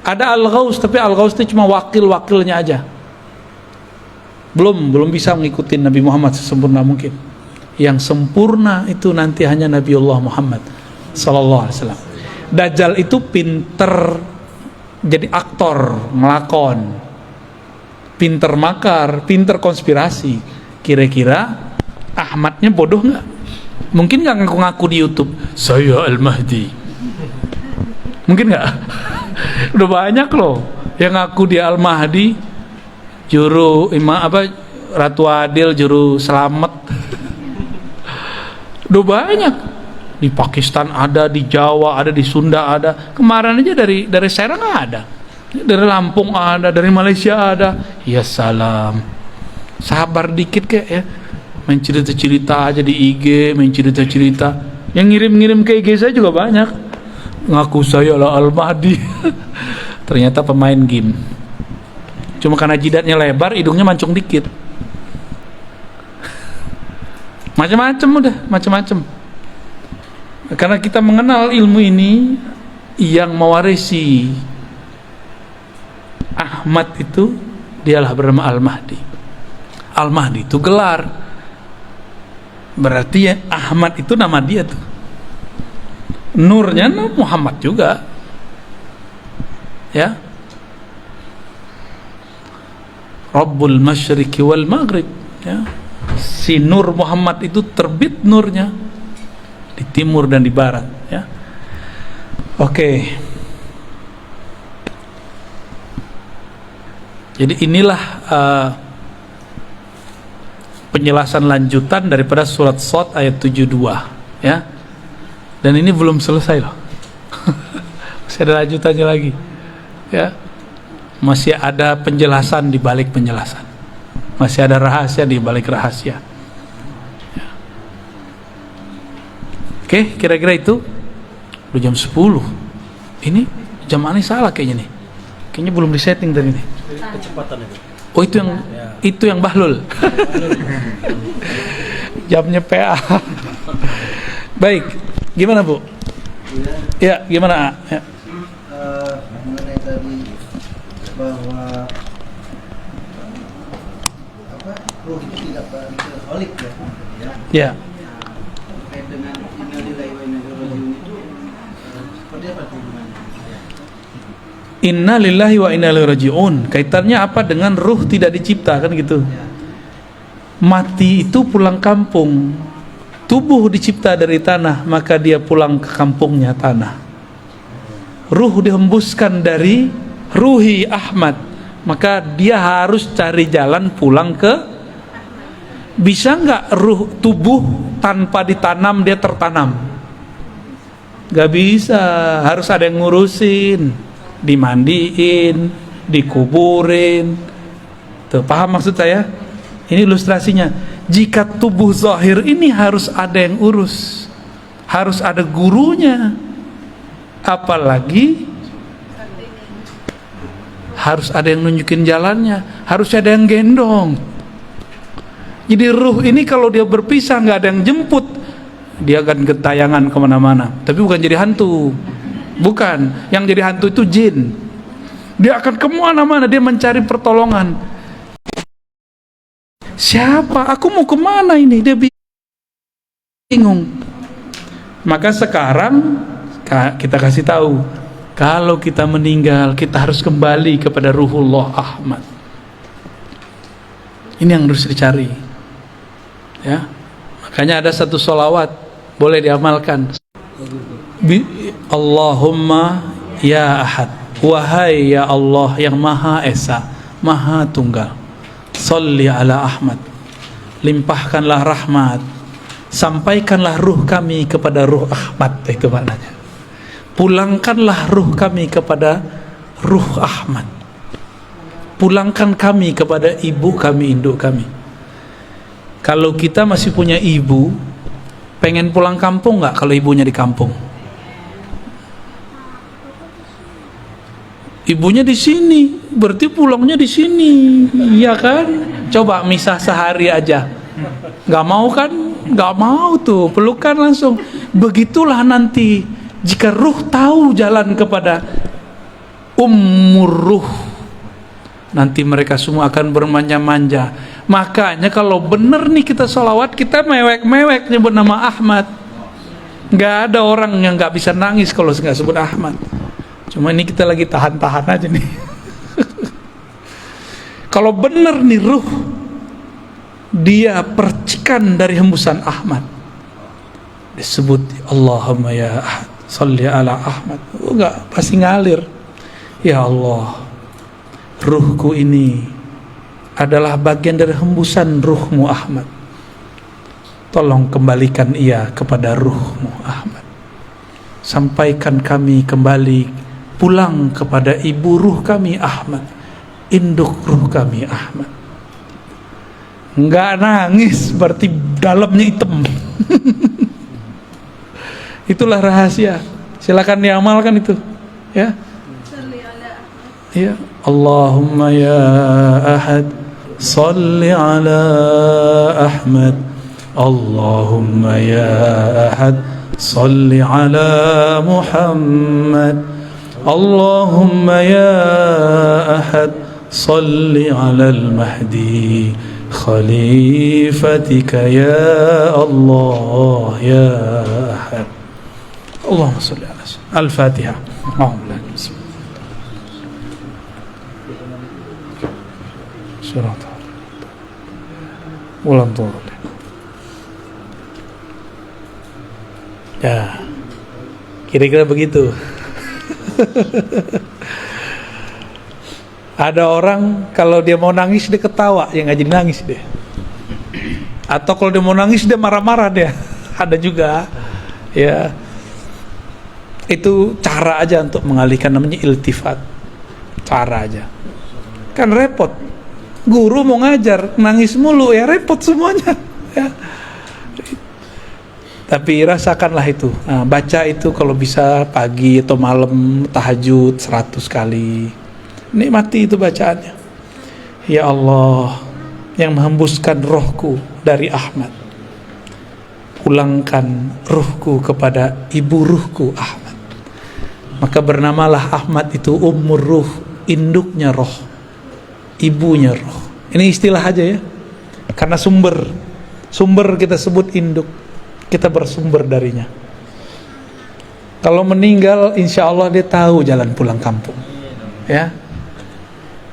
Ada Al-Ghaus, tapi Al-Ghaus itu cuma wakil-wakilnya aja. Belum bisa mengikuti Nabi Muhammad sesempurna mungkin. Yang sempurna itu nanti hanya Nabiullah Muhammad sallallahu alaihi wasallam. Dajjal itu pinter jadi aktor, ngelakon, pinter makar, pinter konspirasi. Kira-kira Ahmadnya bodoh nggak? Mungkin nggak ngaku-ngaku di YouTube saya Al-Mahdi? Mungkin nggak? Udah banyak loh yang ngaku dia Al-Mahdi, juru Ratu Adil, juru selamat. Udah banyak. Di Pakistan ada, di Jawa ada, di Sunda ada. Kemarin aja dari Serang ada, dari Lampung ada, dari Malaysia ada. Ya salam, sabar dikit kek ya. Main cerita-cerita aja di IG, main cerita-cerita. Yang ngirim-ngirim ke IG saya juga banyak, ngaku saya lah Al-Mahdi. Ternyata pemain game. Cuma karena jidatnya lebar, hidungnya mancung dikit. Macam-macam udah, macam-macam. Karena kita mengenal ilmu ini, yang mewarisi Ahmad itu dialah bernama Al-Mahdi. Al-Mahdi itu gelar, berarti ya Ahmad itu nama dia tuh. Nurnya Muhammad juga, ya. Rabbul Masyriqi wal Maghrib, ya. Si Nur Muhammad itu terbit nurnya di timur dan di barat, ya. Oke. Jadi inilah penjelasan lanjutan daripada surat Shad ayat 72, ya. Dan ini belum selesai loh. Masih ada lanjutannya lagi, ya. Masih ada penjelasan di balik penjelasan. Masih ada rahasia di balik rahasia. Ya. Oke, kira-kira itu. Udah jam 10. Ini jam aneh salah kayaknya nih. Kayaknya belum disetting tadi nih. Kecepatan itu. Oh, itu yang Bahlul. Jamnya PA. Baik, gimana Bu? Ya, gimana? Ya. Mengenai tadi bahwa ruh itu tidak balik holik ya. Ya. Terkait dengan innalillahi wa inna ilaihi raji'un itu seperti apa hubungannya? Inna lillahi wa inna ilaihi raji'un. Kaitannya apa dengan ruh tidak dicipta, kan gitu. Mati itu pulang kampung. Tubuh dicipta dari tanah, maka dia pulang ke kampungnya tanah. Ruh dihembuskan dari ruhi Ahmad, maka dia harus cari jalan pulang ke. Bisa nggak ruh tubuh tanpa ditanam dia tertanam? Gak bisa, harus ada yang ngurusin, dimandiin, dikuburin. Tuh, paham maksud saya? Ini ilustrasinya. Jika tubuh zahir ini harus ada yang urus, harus ada gurunya, apalagi harus ada yang nunjukin jalannya, harus ada yang gendong. Jadi ruh ini kalau dia berpisah nggak ada yang jemput, dia akan gentayangan kemana-mana. Tapi bukan jadi hantu, bukan. Yang jadi hantu itu jin. Dia akan kemana-mana, dia mencari pertolongan. Siapa? Aku mau kemana ini? Dia bingung. Maka sekarang kita kasih tahu, kalau kita meninggal, kita harus kembali kepada Ruhullah Ahmad. Ini yang harus dicari. Ya, makanya ada satu sholawat boleh diamalkan. Allahumma ya Ahad, wahai ya Allah yang Maha Esa, Maha Tunggal, sholli ala Ahmad, limpahkanlah rahmat, sampaikanlah ruh kami kepada ruh Ahmad. Itu maknanya. Pulangkanlah ruh kami kepada ruh Ahmad. Pulangkan kami kepada ibu kami, induk kami. Kalau kita masih punya ibu, Pengen pulang kampung nggak kalau ibunya di kampung? Ibunya di sini, berarti pulangnya di sini, iya kan? Coba misah sehari aja, nggak mau kan? Nggak mau tuh, pelukan langsung. Begitulah nanti jika ruh tahu jalan kepada ruh, nanti mereka semua akan bermanja-manja. Makanya kalau bener nih kita sholawat, kita mewek-mewek nyebut nama Ahmad. Nggak ada orang yang nggak bisa nangis kalau nggak sebut Ahmad. Cuma ini kita lagi tahan-tahan aja nih. Kalau bener nih ruh, dia percikan dari hembusan Ahmad, disebut Allahumma ya Ahad, salli ala Ahmad. Enggak, pasti ngalir. Ya Allah, ruhku ini adalah bagian dari hembusan ruhmu Ahmad. Tolong kembalikan ia kepada ruhmu Ahmad. Sampaikan kami kembali pulang kepada ibu ruh kami Ahmad, induk ruh kami Ahmad. Enggak nangis berarti dalamnya hitam. Itulah rahasia. Silakan diamalkan itu, ya. Ya, Allahumma ya Ahad, salli ala Ahmad. Allahumma ya Ahad, salli ala Muhammad. Allahumma ya Ahad, salli ala al-Mahdi khalifatika ya Allah ya Ahad. Allahumma salli ala Al-Fatihah. Surat ulang turun. Ya, kira-kira begitu. Ada orang kalau dia mau nangis dia ketawa, yang nggak jadi nangis dia. Atau kalau dia mau nangis dia marah-marah dia. Ada juga, ya. Itu cara aja untuk mengalihkan, namanya iltifat. Cara aja. Kan repot. Guru mau ngajar nangis mulu ya repot semuanya. Ya. Tapi rasakanlah itu. Nah, baca itu kalau bisa pagi atau malam tahajud 100 kali. Nikmati itu bacaannya. Ya Allah yang menghembuskan rohku dari Ahmad, pulangkan ruhku kepada ibu ruhku Ahmad. Maka bernamalah Ahmad itu ruh, induknya roh, ibunya roh. Ini istilah aja ya. Karena sumber kita sebut induk, kita bersumber darinya. Kalau meninggal insya Allah dia tahu jalan pulang kampung, ya.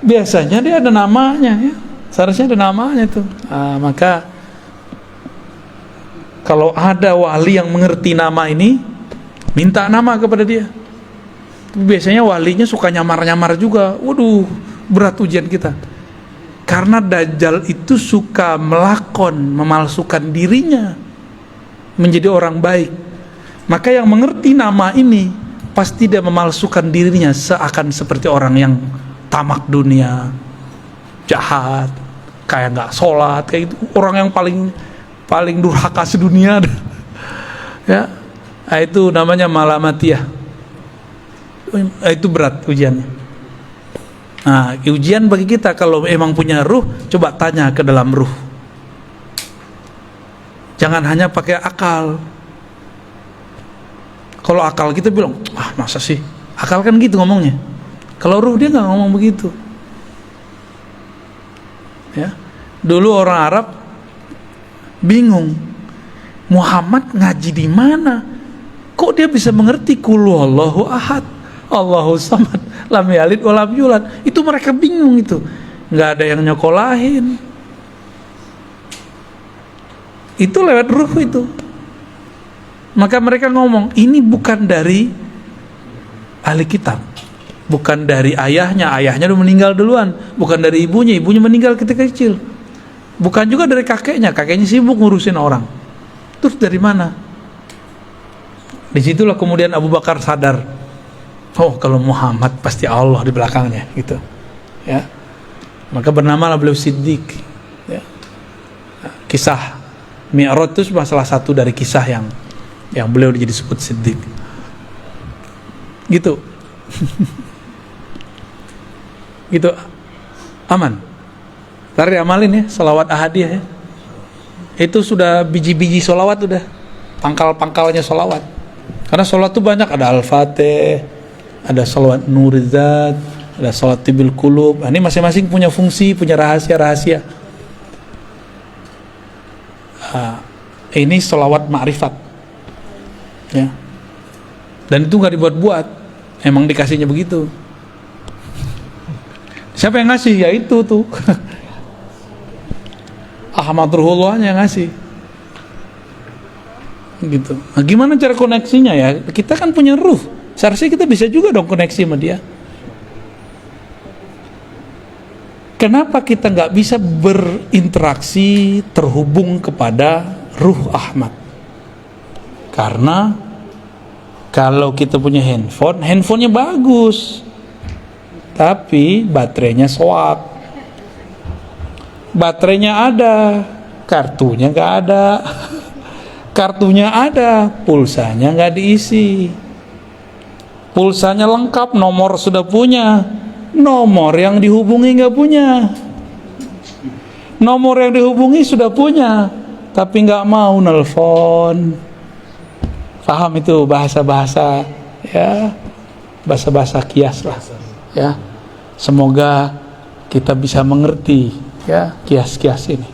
Biasanya dia ada namanya, ya. Seharusnya ada namanya tuh. Maka kalau ada wali yang mengerti nama ini, minta nama kepada dia. Biasanya walinya suka nyamar-nyamar juga. Waduh, berat ujian kita. Karena Dajjal itu suka melakon, memalsukan dirinya menjadi orang baik. Maka yang mengerti nama ini pasti dia memalsukan dirinya seakan seperti orang yang tamak dunia, jahat, kayak nggak sholat, kayak itu orang yang paling durhaka sedunia. Ya, itu namanya malamatiyah. Itu berat ujiannya. Nah, ujian bagi kita kalau emang punya ruh, coba tanya ke dalam ruh. Jangan hanya pakai akal. Kalau akal kita bilang, masa sih? Akal kan gitu ngomongnya. Kalau ruh dia nggak ngomong begitu. Ya, dulu orang Arab bingung, Muhammad ngaji di mana? Kok dia bisa mengerti qul huwallahu ahad, Allahu samad, lam yalid wa lam yulad? Itu mereka bingung itu. Nggak ada yang nyokolahin. Itu lewat ruh itu. Maka mereka ngomong, ini bukan dari ahli kitab. Bukan dari ayahnya udah meninggal duluan. Bukan dari ibunya meninggal ketika kecil. Bukan juga dari kakeknya sibuk ngurusin orang. Terus dari mana? Disitulah kemudian Abu Bakar sadar, oh kalau Muhammad pasti Allah di belakangnya gitu. Ya. Maka bernamalah beliau Siddiq. Ya. Kisah Mi'raj itu salah satu dari kisah yang beliau jadi disebut Siddiq. Gitu. Gitu. Aman. Ntar diamalin ya, sholawat ahadiyah ya. Itu sudah biji-biji sholawat udah. Pangkal-pangkalnya sholawat. Karena sholawat itu banyak, ada Al-Fatih, ada sholawat Nurizat, ada sholawat Tibil Qulub. Ini masing-masing punya fungsi, punya rahasia-rahasia. Ini sholawat ma'rifat ya. Dan itu gak dibuat-buat, emang dikasihnya begitu. Siapa yang ngasih? Ya itu tuh Ahmad Ruhullah yang ngasih gitu. Nah, gimana cara koneksinya ya? Kita kan punya ruh, seharusnya kita bisa juga dong koneksi sama dia. Kenapa kita nggak bisa berinteraksi, terhubung kepada ruh Ahmad? Karena kalau kita punya handphonenya bagus, tapi baterainya soak. Baterainya ada, kartunya nggak ada. Kartunya ada, pulsanya nggak diisi. Pulsanya lengkap, nomor sudah punya, nomor yang dihubungi nggak punya. Nomor yang dihubungi sudah punya, tapi nggak mau nelpon. Paham itu bahasa-bahasa ya, bahasa-bahasa kias lah ya. Semoga kita bisa mengerti ya kias-kias ini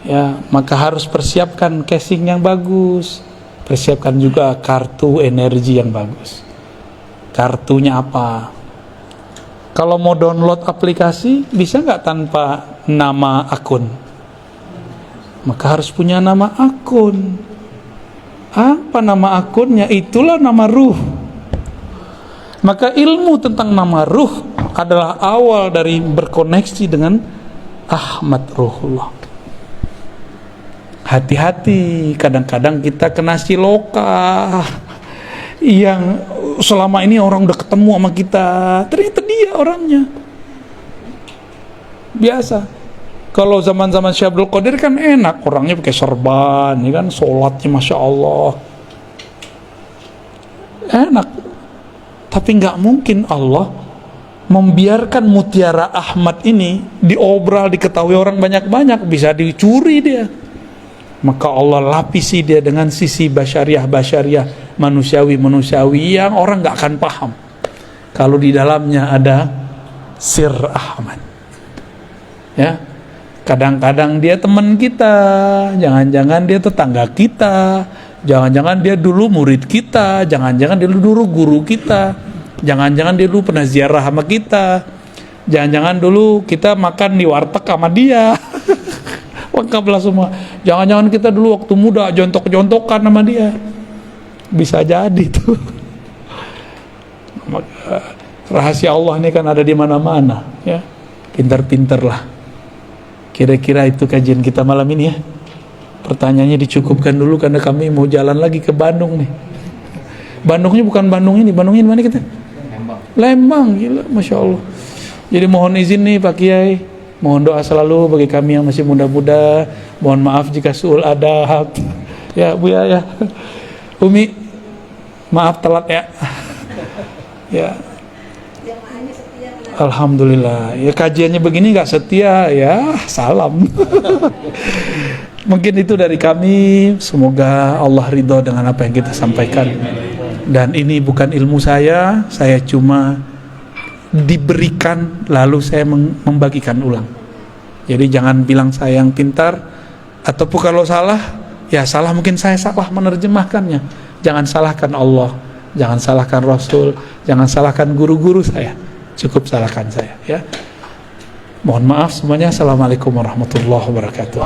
ya. Maka harus persiapkan casing yang bagus, persiapkan juga kartu energi yang bagus. Kartunya apa? Kalau mau download aplikasi, bisa nggak tanpa nama akun? Maka harus punya nama akun. Apa nama akunnya? Itulah nama ruh. Maka ilmu tentang nama ruh adalah awal dari berkoneksi dengan Ahmad Ruhullah. Hati-hati, kadang-kadang kita kena siloka yang selama ini orang udah ketemu sama kita, ternyata dia orangnya. Biasa. Kalau zaman-zaman Syekh Abdul Qadir kan enak, orangnya pakai serban, ya kan, sholatnya Masya Allah. Enak. Tapi nggak mungkin Allah membiarkan mutiara Ahmad ini diobral, diketahui orang banyak-banyak, bisa dicuri dia. Maka Allah lapisi dia dengan sisi basyariah, manusiawi yang orang nggak akan paham kalau di dalamnya ada sir Ahmad. Ya, kadang-kadang dia teman kita, jangan-jangan dia tetangga kita, jangan-jangan dia dulu murid kita, jangan-jangan dia dulu guru kita, jangan-jangan dia dulu pernah ziarah sama kita, jangan-jangan dulu kita makan di warteg sama dia. Lengkaplah semua. Jangan-jangan kita dulu waktu muda jontok-jontokan sama dia. Bisa jadi tuh. Rahasia Allah ini kan ada di mana-mana ya. Pintar-pintarlah. Kira-kira itu kajian kita malam ini ya. Pertanyaannya dicukupkan dulu karena kami mau jalan lagi ke Bandung nih. Bandungnya bukan Bandung ini. Bandungnya di mana kita? Lembang, gila, Masya Allah. Jadi mohon izin nih Pak Kiai, mohon doa selalu bagi kami yang masih muda-muda. Mohon maaf jika suul adab. Ya Bu ya. Umi, maaf telat ya. Ya. Alhamdulillah. Ya kajiannya begini nggak setia ya, salam. Mungkin itu dari kami. Semoga Allah ridho dengan apa yang kita sampaikan. Dan ini bukan ilmu saya cuma diberikan lalu saya membagikan ulang. Jadi jangan bilang saya yang pintar, ataupun kalau salah, ya salah mungkin saya salah menerjemahkannya. Jangan salahkan Allah, jangan salahkan Rasul, jangan salahkan guru-guru saya. Cukup salahkan saya ya. Mohon maaf semuanya. Assalamualaikum warahmatullahi wabarakatuh.